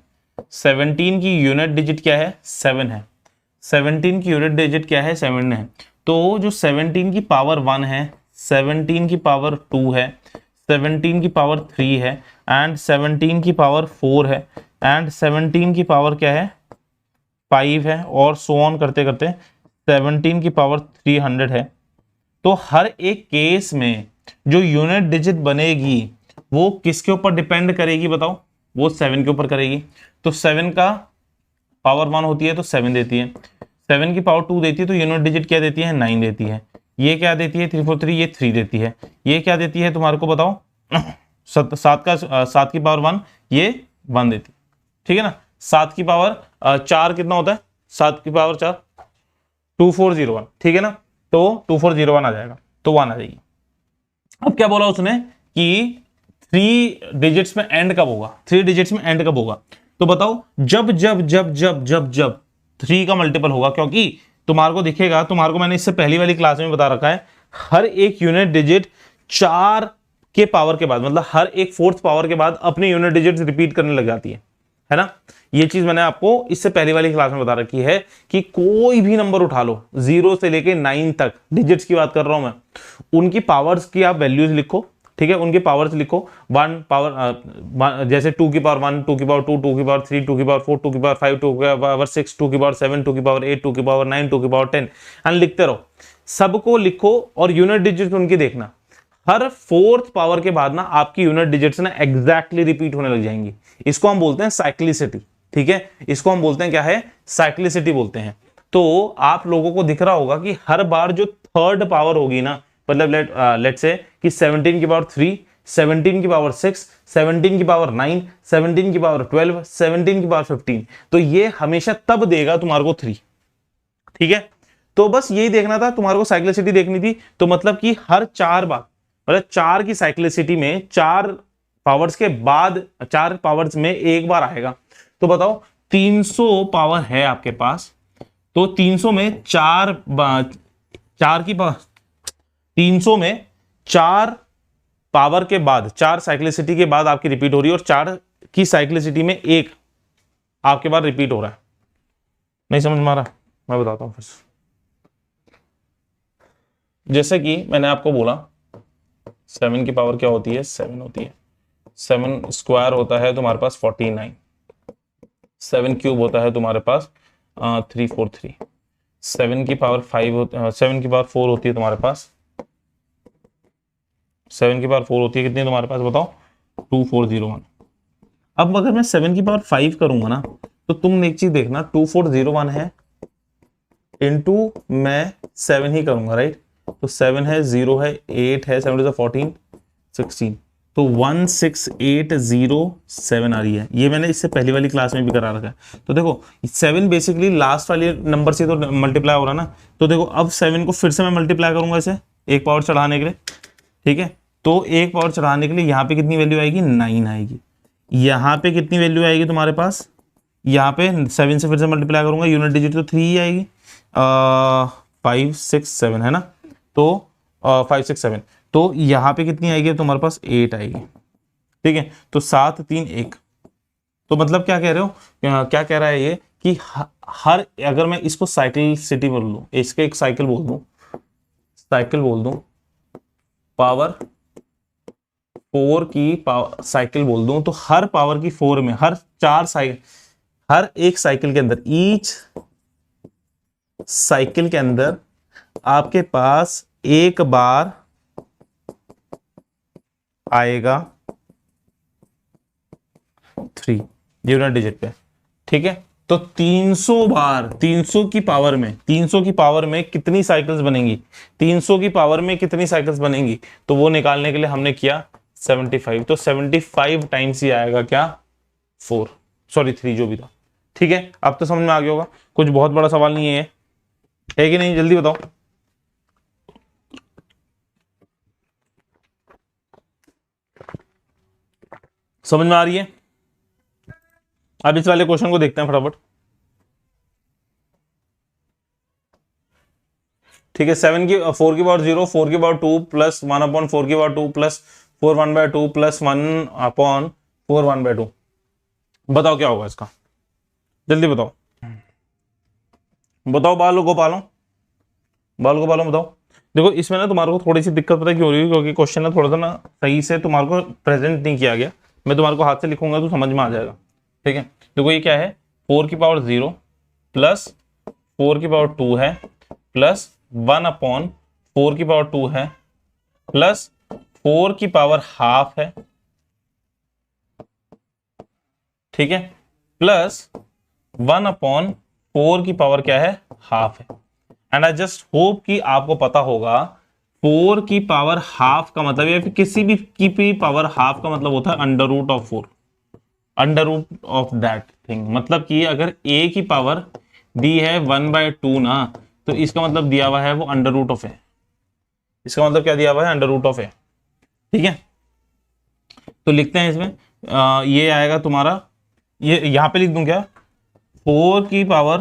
17 की यूनिट डिजिट क्या है, 7 है, 17 की यूनिट डिजिट क्या है, 7 है। तो जो 17 की पावर 1 है, 17 की पावर 2 है, 17 की पावर 3 है एंड 17 की पावर 4 है एंड 17 की पावर क्या है, 5 है, और सो ऑन करते करते 17 की पावर 300 है। तो हर एक केस में जो यूनिट डिजिट बनेगी वो किसके ऊपर डिपेंड करेगी बताओ, वो 7 के ऊपर करेगी। तो 7 का पावर 1 होती है तो 7 देती है, 7 की पावर 2 देती है तो यूनिट डिजिट क्या देती है, 9 देती है। ये क्या देती है, 3 4 3, ये 3 देती है। ये क्या देती है तुम्हारे को बताओ, 7 की पावर 1, ये 1 देती है, ठीक है ना। 7 की पावर 4 कितना होता है, 7 की पावर 4 2401, ठीक है ना। तो 2401 आ जाएगा, तो 1 आ जाएगी। अब क्या बोला उसने कि 3 डिजिट्स में एंड कब होगा, 3 डिजिट्स में एंड कब होगा, तो बताओ जब जब जब जब जब जब 3 का मल्टीपल होगा। क्योंकि तुम्हारे को दिखेगा, तुम्हारे को मैंने इससे पहली वाली क्लास में बता रखा है, हर एक यूनिट डिजिट 4 के पावर के बाद, मतलब हर एक 4th पावर के बाद अपनी यूनिट डिजिट रिपीट करने लग जाती है ना। ये चीज मैंने आपको इससे पहली वाली क्लास में बता रखी है कि कोई भी नंबर उठा लो 0 से लेके 9 तक, डिजिट्स की बात कर रहा हूं मैं, उनकी पावर्स की आप वैल्यूज लिखो, ठीक है, उनके पावर्स लिखो। 1 पावर जैसे 2 की पावर 1, 2 की पावर 2, 2 की पावर 3, 2 की पावर 4, 2 की पावर 5, 2 की पावर 6, 2 की पावर 7, 2 की पावर 8, 2 की पावर 9, 2 की पावर 10 एंड लिखते रहो। सबको लिखो और यूनिट डिजिट उनकी देखना, हर 4th पावर के बाद ना आपकी यूनिट डिजिट्स ना एग्जैक्टली रिपीट होने लग जाएंगी। इसको हम बोलते हैं साइक्लिसिटी, ठीक है, इसको हम बोलते हैं क्या है, साइक्लिसिटी बोलते हैं। तो आप लोगों को दिख रहा होगा कि हर बार जो 3rd पावर होगी ना, मतलब लेट से कि 17 की पावर 3, 17 की पावर 6, 17 की पावर 9, 17 की पावर 12, 17 की पावर 15, तो ये हमेशा तब देगा तुम्हारे को 3, ठीक है। तो बस यही देखना था, तुम्हारे को साइक्लिसिटी देखनी थी। तो मतलब कि हर 4 बार, मतलब 4 की साइक्लिसिटी में 4 पावर्स के बाद 4 पावर्स में एक बार आएगा। तो बताओ 300 पावर है आपके पास, तो 300 में 4 की पावर, 300 में 4 पावर के बाद, 4 साइक्लिसिटी के बाद आपकी रिपीट हो रही है, और 4 की साइक्लिसिटी में एक आपके बाद रिपीट हो रहा है। नहीं समझ में आ रहा, मैं बताता हूं फिर से। जैसे कि मैंने आपको बोला 7 की पावर क्या होती है, 7 होती है, 7 स्क्वायर होता है तुम्हारे पास 49, 7 क्यूब होता है तुम्हारे पास 343, 7 की पावर 7 की पावर 4 होती है तुम्हारे पास, 7 की पावर 4 होती है, कितनी तुम्हारे पास बताओ, 2401। अब अगर मैं 7 की पावर 5 करूंगा ना, तो तुम एक चीज देखना, 2401 है इंटू मैं 7 ही करूंगा, राइट। तो 7 है, 0 है, 8 है, 7 14 16, तो 16807 आ रही है। ये मैंने इससे पहली वाली क्लास में भी करा रखा है। तो देखो 7 बेसिकली लास्ट वाले नंबर से तो मल्टीप्लाई हो रहा ना, तो देखो अब 7 को फिर से मैं मल्टीप्लाई करूंगा इसे एक पावर चढ़ाने के लिए, ठीक है। तो एक पावर चढ़ाने के लिए यहाँ पे कितनी वैल्यू आएगी, 9 आएगी। यहाँ पे कितनी वैल्यू आएगी तुम्हारे पास, यहाँ पे 7 से फिर से मल्टीप्लाई करूंगा, यूनिट डिजिट तो 3 ही आएगी, 5 6 7 है ना, तो 5 6 7, तो यहाँ पे कितनी आएगी तुम्हारे पास, 8 आएगी, ठीक है। तो 7 3 1, तो मतलब क्या कह रहे हो, क्या कह रहा है ये कि हर, अगर मैं इसको साइकिल सिटी बोल दूं, इसके एक साइकिल बोल दूं, पावर 4 की पावर साइकिल बोल दूं, तो हर पावर की 4 में हर 4 साइकिल, हर एक साइकिल के अंदर, ईच साइकिल के अंदर आपके पास एक बार आएगा 3 यूनिट डिजिट पे, ठीक है। तो 300 बार, 300 की पावर में, 300 की पावर में कितनी साइकिल्स बनेंगी, 300 की पावर में कितनी साइकिल्स बनेंगी, तो वो निकालने के लिए हमने किया 75, तो 75 टाइम्स ही आएगा क्या, 4 सॉरी 3 जो भी था, ठीक है। अब तो समझ में आ गया होगा, कुछ बहुत बड़ा सवाल नहीं है कि नहीं, जल्दी बताओ। समझ में आ रही है। अब इस वाले क्वेश्चन को देखते हैं फटाफट, ठीक है। 4 की पावर 0, 4 की पावर 2 प्लस 1/4 की पावर 2 प्लस 4 1/2 प्लस 1/4 1/2, बताओ क्या होगा इसका, जल्दी बताओ, बताओ बालों को पालो, बताओ। देखो इसमें ना तुम्हारे को थोड़ी सी दिक्कत पता है क्यों हो रही है, क्योंकि क्वेश्चन ना थोड़ा सा ना सही से तुम्हारे को प्रेजेंट नहीं किया गया। मैं तुम्हारे को हाथ से लिखूंगा तो समझ में आ जाएगा, ठीक है। देखो ये क्या है, 4 की पावर 0 प्लस 4 की पावर 2 है, प्लस 1/4 की पावर 2 है, प्लस 4 की पावर हाफ है, ठीक है, प्लस 1/4 की पावर क्या है, हाफ है। एंड आई जस्ट होप कि आपको पता होगा 4 की पावर हाफ का मतलब, या फिर किसी भी की पावर हाफ का मतलब होता है under root of 4, under root of that thing. मतलब कि अगर a की पावर दी है 1/2 ना, तो इसका मतलब दिया हुआ है वो अंडर रूट ऑफ है, इसका मतलब क्या दिया हुआ है, अंडर रूट ऑफ है, ठीक है। तो लिखते हैं इसमें ये आएगा तुम्हारा, ये यहां पे लिख दूं क्या, 4 की पावर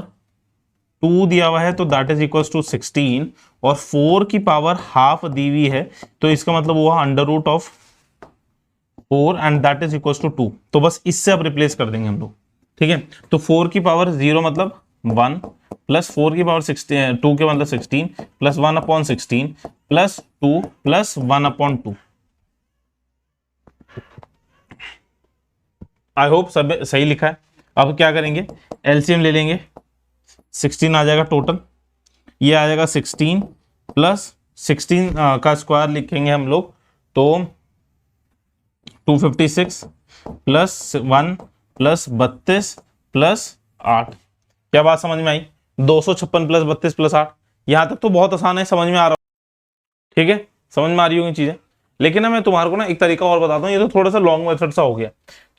2 दिया हुआ है तो दैट इज इक्वल टू 16, और 4 की पावर हाफ दी हुई है, तो इसका मतलब हुआ under root of 4 and that is equal to 2। तो बस इससे अब रिप्लेस कर देंगे हम लोग, ठीक है। तो 4 की पावर 0 मतलब 1, प्लस 4 की पावर 16 2 के मतलब 16, plus 1/16 plus 2 plus 1/2। I hope सब सही लिखा है। अब क्या करेंगे, एलसीएम ले लेंगे, 16 आ जाएगा टोटल, ये आ जाएगा 16 प्लस 16 का स्क्वायर लिखेंगे हम लोग, तो 256 प्लस 1 प्लस 32 प्लस 8। क्या बात समझ में आई, 256 प्लस 32 प्लस 8। यहां तक तो बहुत आसान है, समझ में आ रहा हो, ठीक है, समझ में आ रही होंगी चीजें। लेकिन ना मैं तुम्हारे को ना एक तरीका और बताता हूँ, ये तो थोड़ा सा लॉन्ग मेथड सा हो गया।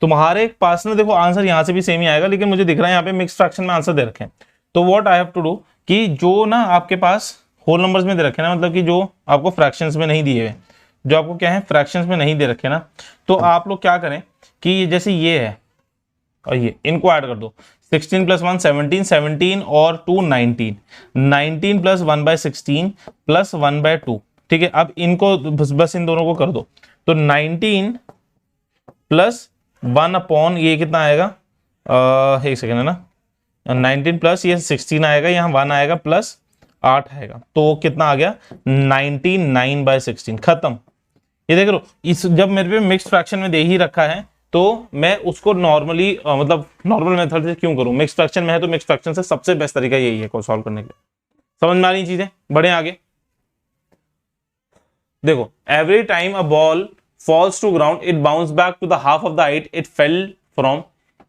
तुम्हारे पास ना देखो आंसर यहाँ से भी सेम ही आएगा, लेकिन मुझे दिख रहा है यहाँ पे मिक्स फ्रैक्शन में आंसर दे रखे हैं। तो what I have to do, कि जो ना आपके पास होल नंबर्स में दे रखे ना, मतलब कि जो आपको फ्रैक्शंस में नहीं दिए हुए, जो आपको क्या है फ्रैक्शंस में नहीं दे रखे ना, तो आप लोग क्या करें कि जैसे ये है और ये, इनको ऐड कर दो, 16 प्लस 1 17, 17 और 2 19, 19 प्लस 1/16 प्लस 1/2, ठीक है। अब इनको बस इन दोनों को कर दो, तो 19 प्लस 1 ये कितना आएगा, एक सेकेंड है ना, 19 प्लस ये 16 आएगा, यहाँ 1 आएगा प्लस 8 आएगा, तो कितना आ गया 99/16, खत्म। ये देख लो, इस जब मेरे पे मिक्स फ्रैक्शन में दे ही रखा है, तो मैं उसको नॉर्मली मतलब नॉर्मल मेथड से क्यों करूं, मिक्स फ्रैक्शन में है तो मिक्स फ्रैक्शन से सबसे बेस्ट तरीका यही है को सॉल्व करने के लिए। समझ में आ रही चीजें, बढ़े आगे। देखो, every time a ball falls to ground, it bounces back to the half of the height it fell from.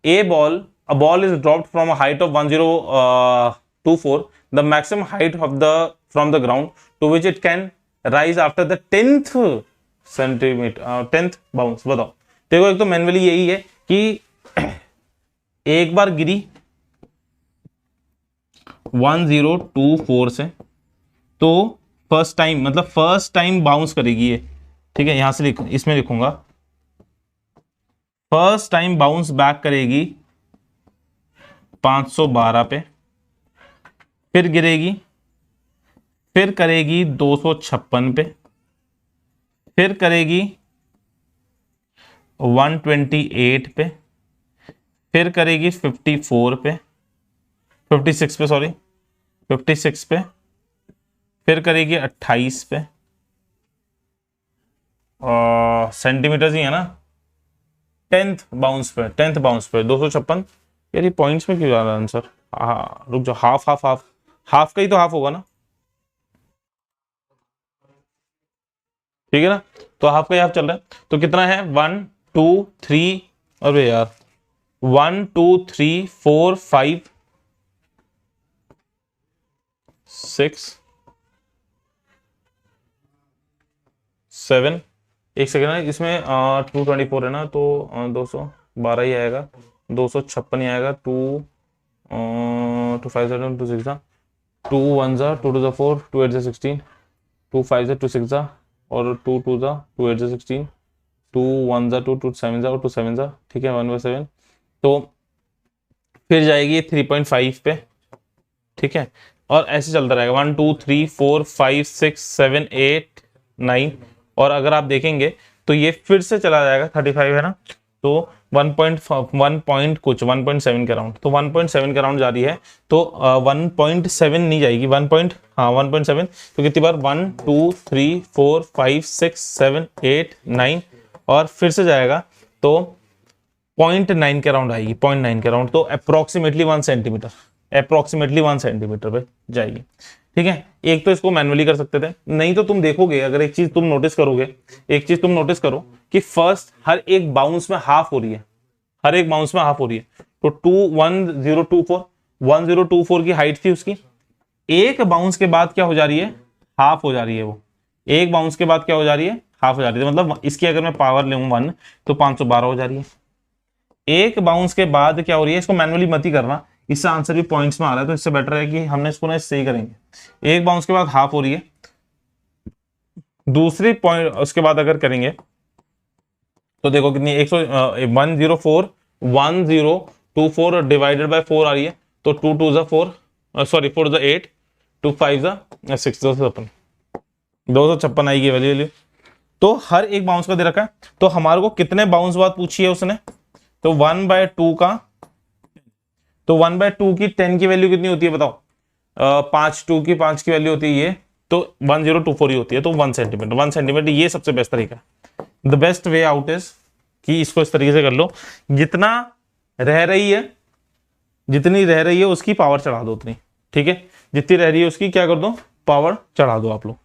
A ball is dropped from a height of 1024, the maximum height of the from the ground to which it can rise after the 10th centimetre 10th bounce. बताओ, देखो एक तो manually यही है कि एक बार गिरी 1024 से, तो फर्स्ट टाइम मतलब फर्स्ट टाइम बाउंस करेगी ये, ठीक है, यहां से इसमें लिखूंगा फर्स्ट टाइम बाउंस बैक करेगी 512 पे, फिर गिरेगी, फिर करेगी 256 पे, फिर करेगी 128 पे, फिर करेगी 54 पे, 56 पे, सॉरी 56 पे, फिर करेगी 28 पे, सेंटीमीटर ही है ना, 10th बाउंस पे 256। यार ये पॉइंट्स में क्यों जा रहा है आंसर? हाँ रुक जाओ, हाफ हाफ हाफ हाफ का ही तो हाफ होगा ना, ठीक है ना, तो हाफ का ही हाफ चल रहा है। तो कितना है 1 2 3, अरे यार 1 2 3 4 5 6 7, एक सेकेंड है इसमें 224 है ना, तो 212 ही आएगा, 256 ही आएगा, 2 5 2 1 जा 2 2 4 2 8 16, 2 5 2 6 जा और 2 2 जा 2 8 16, 2 1 जा 2 2 7 जा और 2 7 जा, ठीक है 1/7। तो फिर जाएगी 3.5 पे, ठीक है, और ऐसे चलता रहेगा 1 2 3 4 5 6 7 8 9, और अगर आप देखेंगे तो ये फिर से चला जाएगा 35 है ना, तो 1 पॉइंट कुछ 1.7 के राउंड, तो 1.7 के राउंड जा रही है, तो 1.7 नहीं जाएगी 1.7, तो कितनी बार 1 2 3 4 5 6 7 8 9, और फिर से जाएगा तो 0.9 के राउंड आएगी, 0.9 के राउंड, तो अप्रोक्सीमेटली 1 सेंटीमीटर पे जाएगी, ठीक है। एक तो इसको मैनुअली कर सकते थे, नहीं तो तुम देखोगे, अगर एक चीज तुम नोटिस करोगे, एक चीज तुम नोटिस करो कि फर्स्ट हर एक बाउंस में हाफ हो रही है, हर एक बाउंस में हाफ हो रही है, तो 1024 की हाइट थी उसकी, एक बाउंस के बाद क्या हो जा रही है, हाफ हो जा रही है वो, एक बाउंस के बाद क्या हो जा रही है, हाफ हो जा रही है, मतलब इसकी अगर मैं पावर लूं 1 तो 512 हो जा रही है। एक बाउंस के बाद क्या हो रही है, इसको मैनुअली मत ही करना, इससे आंसर भी पॉइंट्स में आ रहा है, तो इससे बेटर है कि हमने इसको ना सही करेंगे। एक बाउंस के बाद हाफ हो रही है, दूसरी पॉइंट उसके बाद अगर करेंगे तो देखो कितनी 1024 डिवाइडेड बाय 4 आ रही है, तो 2 2 जा 4, सॉरी 4 जा 8, 2 5 जा 6, 256 आएगी वैल्यू। तो हर एक बाउंस का दे रखा है, तो हमारे को कितने बाउंस बाद पूछी है उसने, तो 1/2 का, तो 1/2 की 10 की वैल्यू कितनी होती है बताओ, 2 की 5 की वैल्यू होती है ये, तो 1024 ही होती है, तो 1 सेंटीमीटर ये सबसे बेस्ट तरीका है। The best way out is कि इसको इस तरीके से कर लो, जितना रह रही है, जितनी रह रही है उसकी पावर चढ़ा दो उतनी, ठीक है, जितनी रह रही है उसकी क्या कर दो, पावर चढ़ा दो आप लोग,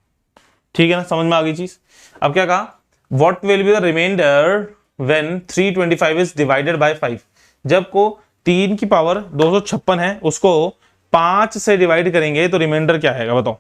ठीक है ना, समझ में आ गई चीज। अब क्या कहा, what will be the remainder when 325 is divided by 5, जब को 3 की पावर 256 है उसको 5 से डिवाइड करेंगे तो रिमाइंडर क्या आएगा बताओ।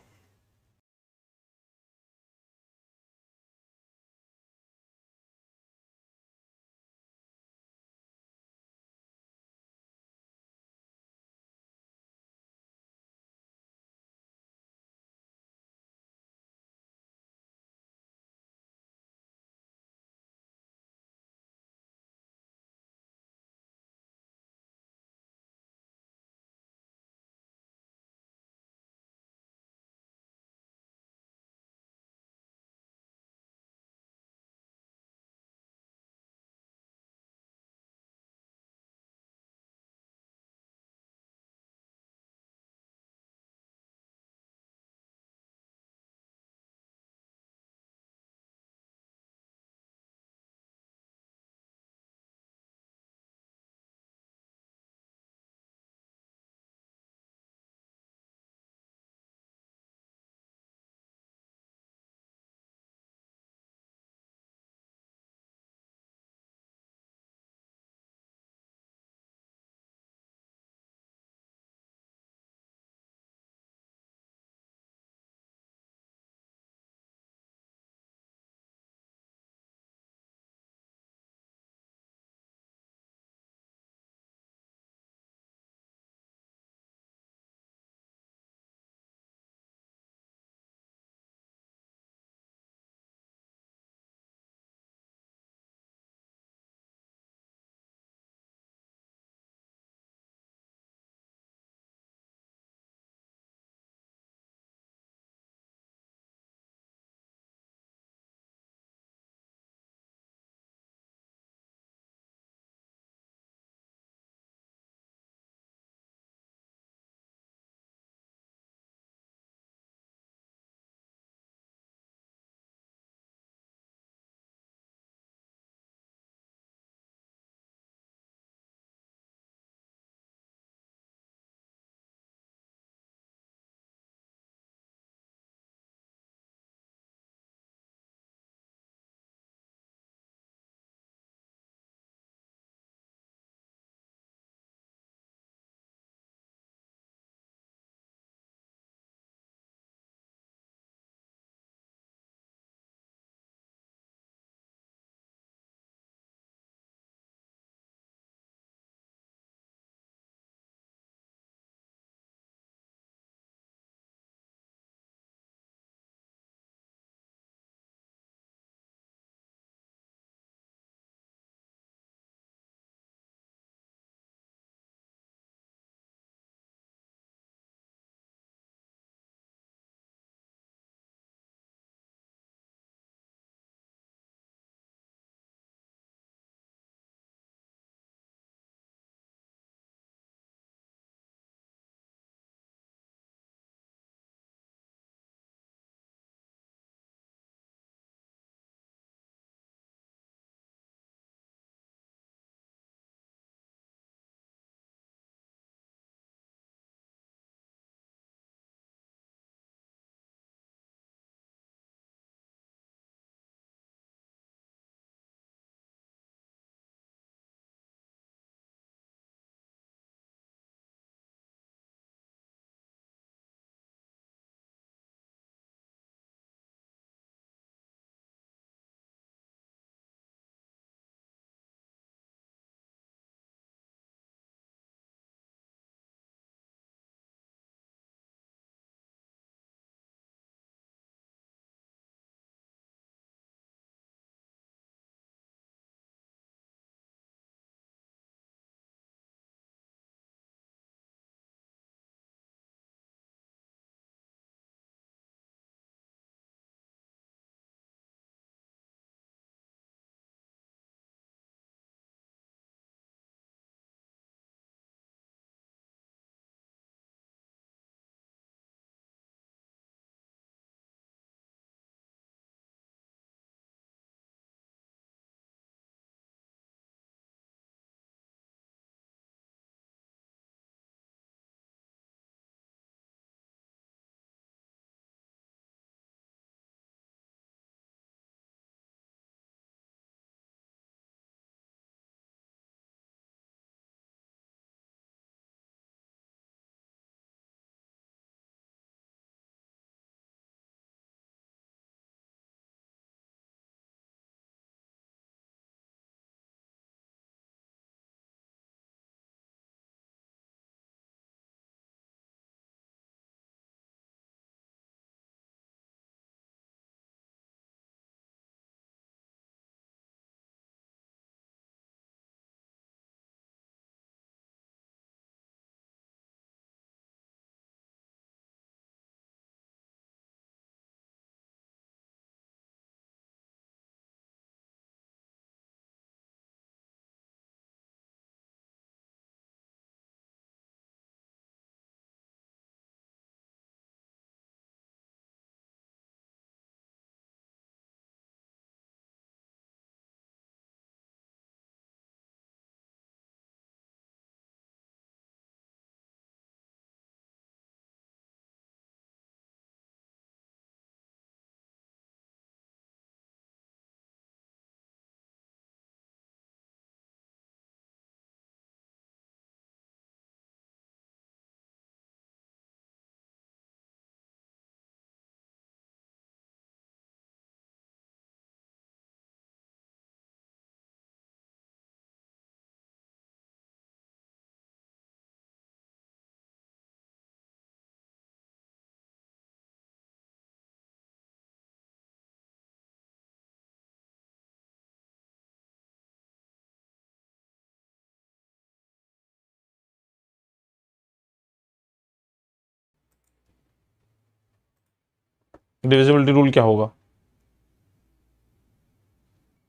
डिविजिबिलिटी रूल क्या होगा?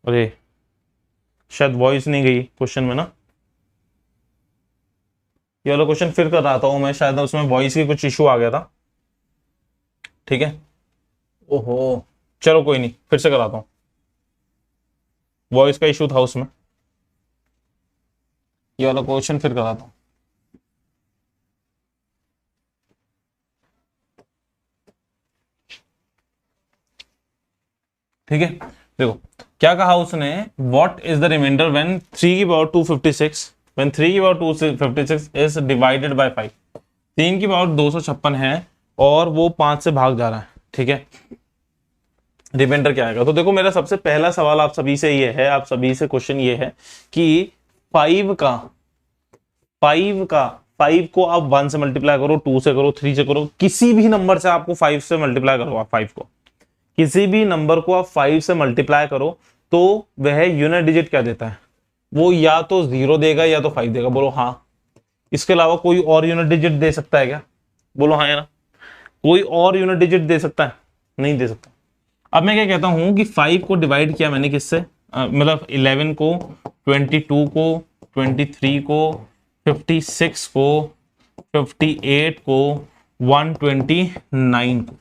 अरे शायद वॉइस नहीं गई क्वेश्चन में ना, ये वाला क्वेश्चन फिर कर रहा था मैं, शायद उसमें वॉइस की कुछ इशू आ गया था। ठीक है, ओहो चलो कोई नहीं, फिर से कराता हूँ, वॉइस का इशू था उसमें, ये वाला क्वेश्चन फिर कराता हूँ। ठीक है, देखो क्या कहा उसने, what is the remainder when 3 की पावर 256, व्हेन 3 की पावर 256 इज डिवाइडेड बाय 5, 3 की पावर 256 है और वो 5 से भाग जा रहा है। ठीक है, रिमाइंडर क्या आएगा? तो देखो मेरा सबसे पहला सवाल आप सभी से ये है, आप सभी से क्वेश्चन ये है कि 5 का 5 को आप 1 से मल्टीप्लाई करो, 2 से करो, 3 से करो, किसी भी नंबर से आपको 5 से मल्टीप्लाई करो, आप 5 को किसी भी नंबर को आप 5 से मल्टीप्लाई करो तो वह यूनिट डिजिट क्या देता है? वो या तो 0 देगा या तो 5 देगा। बोलो हाँ। इसके अलावा कोई और यूनिट डिजिट दे सकता है क्या? बोलो हाँ या ना। कोई और यूनिट डिजिट दे सकता है? नहीं दे सकता। अब मैं क्या कहता हूं कि 5 को डिवाइड किया मैंने किससे, मतलब 11 को, 22 को, 23 को, 56 को, 58 को, 129 को।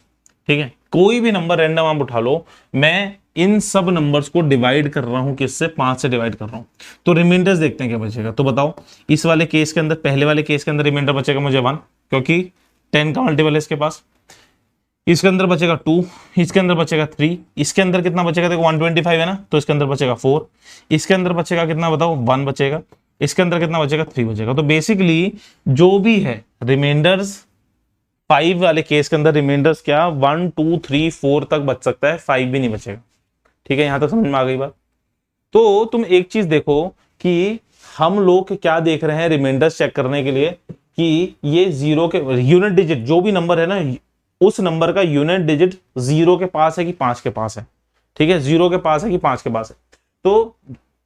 ठीक है, कोई भी नंबर रैंडम आप उठा लो, मैं इन सब नंबर्स को डिवाइड कर रहा हूं किससे? 5 से डिवाइड कर रहा हूं। तो रिमाइंडर्स देखते हैं क्या बचेगा। तो बताओ इस वाले केस के अंदर, पहले वाले केस के अंदर रिमाइंडर बचेगा मुझे 1, क्योंकि 10 का मल्टीपल है इसके पास। इसके अंदर बचेगा 2, इसके अंदर बचेगा 3, इसके अंदर कितना बचेगा? देखो 125 है ना, तो इसके अंदर बचेगा 4, इसके अंदर बचेगा कितना बताओ? 1 बचेगा, इसके अंदर कितना बचेगा? 3 बचेगा। तो बेसिकली जो भी है रिमाइंडर्स 5 वाले केस के अंदर रिमाइंडर्स क्या 1 2 3 4 तक बच सकता है, 5 भी नहीं बचेगा। ठीक है, यहां तक समझ में आ गई बात। तो तुम एक चीज देखो कि हम लोग क्या देख रहे हैं रिमाइंडर्स चेक करने के लिए कि ये 0 के यूनिट डिजिट जो भी नंबर है ना, उस नंबर का यूनिट डिजिट 0 के पास है कि 5 के पास है। ठीक है, 0 के पास है कि 5 के पास है। तो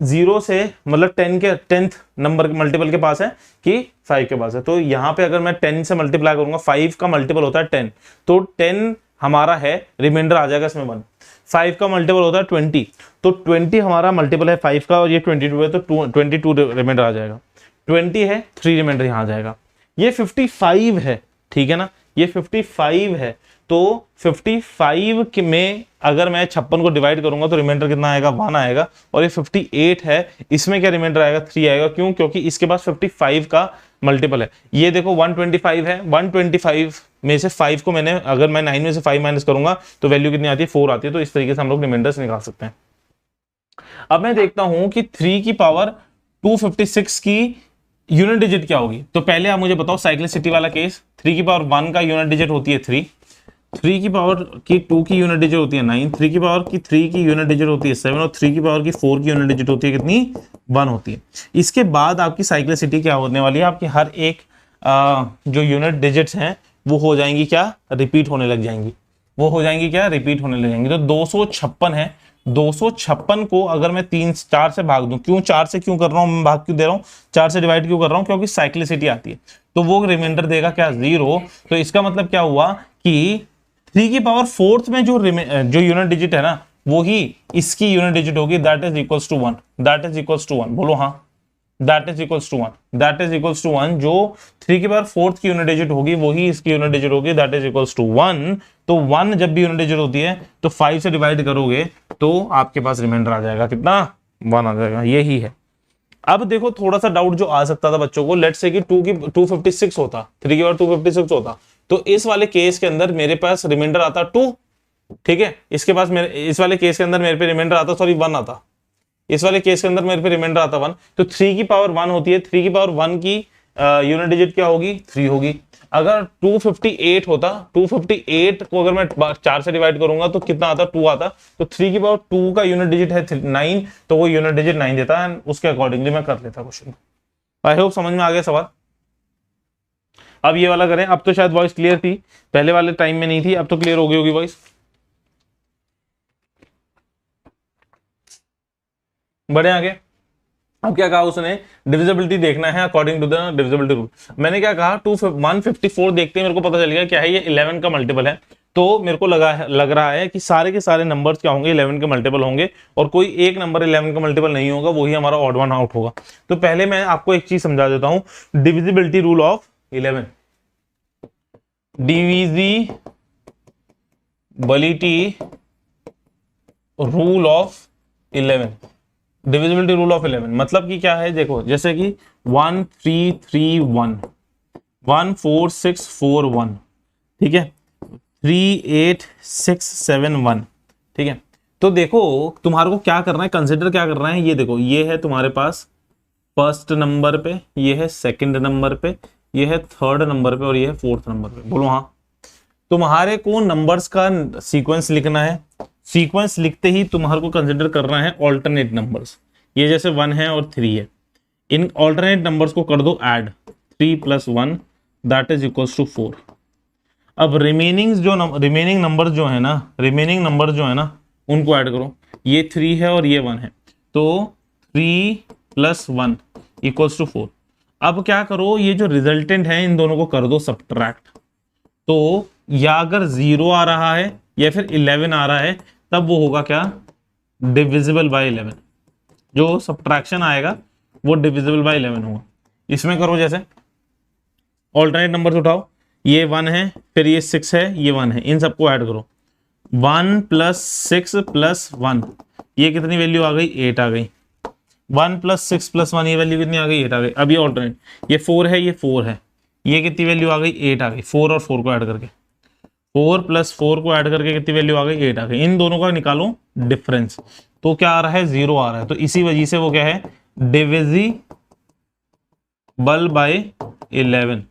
0 से मतलब 10 के 10th नंबर के मल्टीपल के पास है कि 5 के पास है। तो यहां पे अगर मैं 10 से मल्टीप्लाई करूंगा, 5 का मल्टीपल होता है 10, तो 10 हमारा है, रिमाइंडर आ जाएगा इसमें 1। 5 का मल्टीपल होता है 20, तो 20 हमारा मल्टीपल है 5 का, और ये 22 है, तो 22 रिमाइंडर आ जाएगा। 20 है, 3 रिमाइंडर यहां आ जाएगा। ये 55 है, ठीक है ना, ये 55 है। तो 55 में अगर मैं 56 को डिवाइड करूंगा तो रिमाइंडर कितना आएगा? 1 आएगा। और ये 58 है, इसमें क्या रिमाइंडर आएगा? 3 आएगा। क्यों? क्योंकि इसके पास 55 का मल्टीपल है। ये देखो 125 है, 125 में से 5 को मैंने, अगर मैं 9 में से 5 माइनस करूंगा तो वैल्यू कितनी आती है? 4 आती है। तो इस तरीके से हम लोग रिमाइंडर्स निकाल सकते हैं। अब मैं देखता हूं कि 3 की पावर 256 की यूनिट डिजिट क्या होगी। तो पहले आप मुझे बताओ साइक्लिसिटी वाला केस, 3 की पावर 1 का यूनिट डिजिट होती है 3, 3 की पावर की 2 की यूनिट डिजिट होती है 9, 3 की पावर की 3 की यूनिट डिजिट होती है 7, और 3 की पावर की 4 की यूनिट डिजिट होती है कितनी? 1 होती है। इसके बाद आपकी साइक्लिसिटी क्या होने वाली है? आपकी हर एक जो यूनिट डिजिट्स हैं वो हो जाएंगी क्या? रिपीट होने लग जाएंगी। वो हो जाएंगी क्या? रिपीट होने लग जाएंगी। तो 256 है, 256 को अगर मैं 4 से भाग दूं, क्यों 4 से क्यों कर रहा हूं मैं, भाग क्यों दे रहा हूं, 4 से डिवाइड क्यों कर रहा हूं? क्योंकि साइक्लिसिटी आती है, तो वो रिमाइंडर देगा क्या? 0। तो इसका मतलब क्या हुआ कि 3 की पावर 4 में जो यूनिट डिजिट है ना, वो ही इसकी यूनिट डिजिट होगी, that is equals to 1, that is equals to 1। बोलो हाँ, that is equals to 1, that is equals to 1। जो 3 की पावर 4 की यूनिट डिजिट होगी वही इसकी यूनिट डिजिट होगी, दैट इज इक्वल्स टू 1। तो 1 जब भी यूनिट डिजिट होती है तो 5 से डिवाइड करोगे तो आपके पास रिमाइंडर आ जाएगा कितना? 1 आ जाएगा। यही है। अब देखो थोड़ा सा डाउट जो आ सकता था बच्चों को, लेट्स से कि 256 होता, 3 की पावर 256 होता, तो इस वाले केस के अंदर मेरे पास रिमाइंडर आता 2। ठीक है, इसके पास मेरे, इस वाले केस के अंदर मेरे पे रिमाइंडर आता, सॉरी 1 आता, इस वाले केस के अंदर मेरे पे रिमाइंडर आता 1। तो 3 की पावर 1 होती है, 3 की पावर 1 की यूनिट डिजिट क्या होगी? 3 होगी। अगर 258 होता, 258 को अगर मैं 4 से डिवाइड करूंगा तो कितना आता? 2 आता। तो 3 की पावर 2 का यूनिट डिजिट है 9, तो वो यूनिट डिजिट 9 देता है, उसके अकॉर्डिंगली मैं कर लेता क्वेश्चन। आई होप समझ में आ गया सवाल। अब ये वाला करें। अब तो शायद वॉइस क्लियर थी, पहले वाले टाइम में नहीं थी, अब तो क्लियर हो गई होगी वॉइस। बढ़े आगे। अब क्या कहा उसने, डिविजिबिलिटी देखना है according to the divisibility rule. मैंने क्या कहा, 154 देखते हैं मेरे को पता चल गया क्या है, ये 11 का मल्टीपल है। तो मेरे को लग रहा है कि सारे के सारे नंबर्स क्या होंगे, 11 के मल्टीपल होंगे, और कोई एक नंबर 11 का मल्टीपल नहीं होगा, वही हमारा ऑड वन आउट होगा। तो पहले मैं आपको एक चीज समझा देता हूं, divisibility rule of 11, divisibility rule of 11, divisibility rule of 11 मतलब कि क्या है, देखो जैसे कि 1331, 14641, ठीक है, 38671, ठीक है। तो देखो तुम्हारे को क्या करना है, कंसिडर क्या करना है, ये देखो ये है तुम्हारे पास फर्स्ट नंबर पे, ये है सेकंड नंबर पे, ये है थर्ड नंबर पे, और ये है फोर्थ नंबर पे। बोलो हाँ। तुम्हारे को नंबर्स का सीक्वेंस लिखना है, सीक्वेंस लिखते ही तुम्हारे को कंसिडर करना है ऑल्टरनेट नंबर्स। ये जैसे 1 है और 3 है, इन ऑल्टरनेट नंबर्स को कर दो add, 3 + 1 that is equals to 4। अब रिमेनिंग नंबर जो है ना उनको ऐड करो। ये 3 है और ये 1 है, तो 3 + 1 इक्वल्स टू 4। अब क्या करो, ये जो रिजल्टेंट है इन दोनों को कर दो सब्ट्रैक्ट। तो या अगर 0 आ रहा है या फिर 11 आ रहा है, तब वो होगा क्या, डिविजिबल बाय 11। जो सब्ट्रैक्शन आएगा वो डिविजिबल बाय 11 होगा। इसमें करो जैसे ऑल्टरनेट नंबर्स उठाओ, ये 1 है, फिर ये 6 है, ये 1 है, इन सबको ऐड करो। 1 + 6 + 1, ये कितनी वैल्यू आ गई, 8 आ गई। 1 + 6 + 1, ये वैल्यू कितनी आ गई, 8 आ गई। अब ये ऑल्टरनेट, ये 4 है, ये 4 है, ये कितनी वैल्यू आ गई, 8 आ गई। 4 और 4 को ऐड करके, 4 + 4 को ऐड करके कितनी वैल्यू आ गई, 8 आ गई। इन दोनों का निकालो डिफरेंस, तो क्या आ रहा है, 0 आ रहा है। तो इसी वजह से वो क्या है, डिविजिबल बाय 11।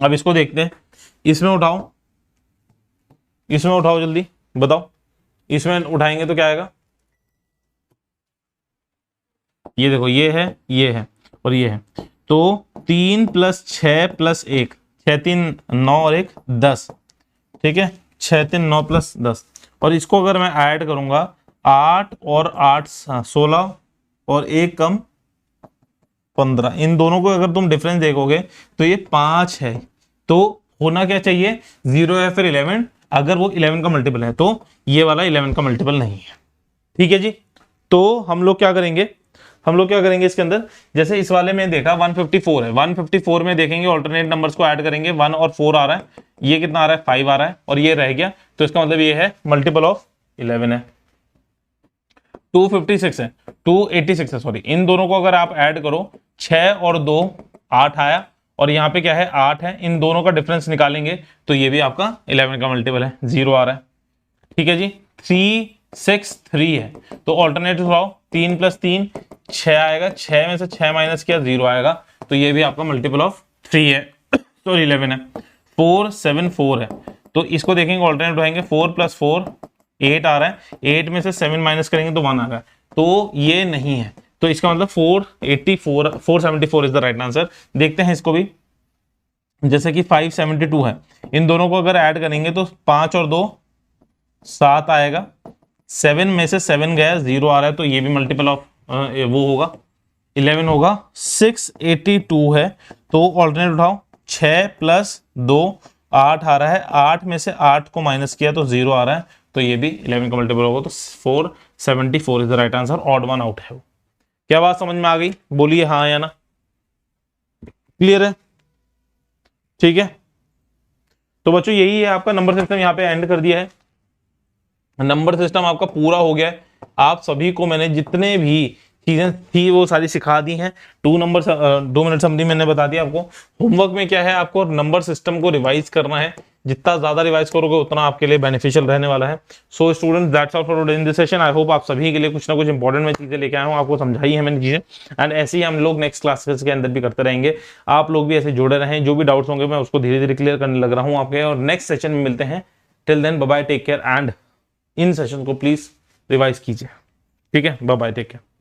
अब इसको देखते हैं, इसमें उठाओ जल्दी बताओ, इसमें उठाएंगे तो क्या आएगा, ये देखो ये है और ये है। तो 3 + 6 + 1, 6 3 9 और 1 10, ठीक है, 6 3 9 + 10। और इसको अगर मैं ऐड करूंगा, 8 और 8 16 और 1 कम 15, इन दोनों को अगर तुम डिफरेंस देखोगे तो ये 5 है। तो होना क्या चाहिए, 0 या फिर 11, अगर वो 11 का मल्टीपल है तो ये वाला 11 का मल्टीपल नहीं है। ठीक है जी। तो हम लोग क्या करेंगे इसके अंदर, जैसे इस वाले में देखा 154 है, 154 में देखेंगे ऑल्टरनेट नंबर्स को ऐड करेंगे, 1 और 4 आ रहा है, ये कितना आ रहा है, 5 आ रहा है, और ये रह गया, तो इसका मतलब ये है मल्टीपल ऑफ 11 है। 256 है, 286 है, सॉरी। इन दोनों को अगर आप ऐड करो, 6 और 2 8 आया, और यहाँ पे क्या है, 8 है। इन दोनों का डिफरेंस निकालेंगे तो ये भी आपका 11 का मल्टीपल है, 0 आ रहा है। ठीक है जी। 363 है, तो ऑल्टरनेटिव आओ, 3 + 3 6 आएगा, 6 में से 6 माइनस किया 0 आएगा, तो ये भी आपका मल्टीपल ऑफ 3 है, सॉरी 11 है। 474 है, तो इसको देखेंगे ऑल्टरनेट उठाएंगे, 4 + 4 8 आ रहा है, 8 में से 7 माइनस करेंगे तो 1 आ रहा है, तो ये नहीं है। तो इसका मतलब 474 इज द राइट आंसर। देखते हैं इसको भी, जैसे कि 572 है, इन दोनों को अगर ऐड करेंगे तो 5 और 2 7 आएगा, 7 में से 7 गया, 0 आ रहा है, तो ये भी मल्टीपल ऑफ वो होगा 11 होगा। 682 है, तो ऑल्टरनेट उठाओ, 6 + 2 8 आ रहा है, 8 में से 8 को माइनस किया तो 0 आ रहा है, तो ये भी 11 का मल्टीपल होगा, तो 474 is the right answer, odd one out है। क्या बात समझ में आ गई, बोलिए हाँ या ना, क्लियर है। ठीक है, तो बच्चों यही है आपका नंबर सिस्टम, यहाँ पे एंड कर दिया है। नंबर सिस्टम आपका पूरा हो गया है। आप सभी को मैंने जितने भी चीजें थी वो सारी सिखा दी हैं। 2 मिनट समथिंग मैंने बता दिया आपको। होमवर्क में क्या है, आपको नंबर सिस्टम को रिवाइज करना है। जितना ज्यादा रिवाइज करोगे उतना आपके लिए बेनिफिशियल रहने वाला है। So students, that's all for today in this session. I hope आप सभी के लिए कुछ ना कुछ इंपॉर्टेंट मैं चीजें लेके आया हूँ, आपको समझाई है मैंने चीजें, एंड ऐसे ही हम लोग नेक्स्ट क्लासेस के अंदर भी करते रहेंगे। आप लोग भी ऐसे जुड़े रहें, जो भी डाउट्स होंगे मैं उसको धीरे धीरे क्लियर करने लग रहा हूँ आपके, और नेक्स्ट सेशन में मिलते हैं। Till then bye bye, take care, and इन सेशन को प्लीज रिवाइज कीजिए। ठीक है, बाय बाय, टेक केयर।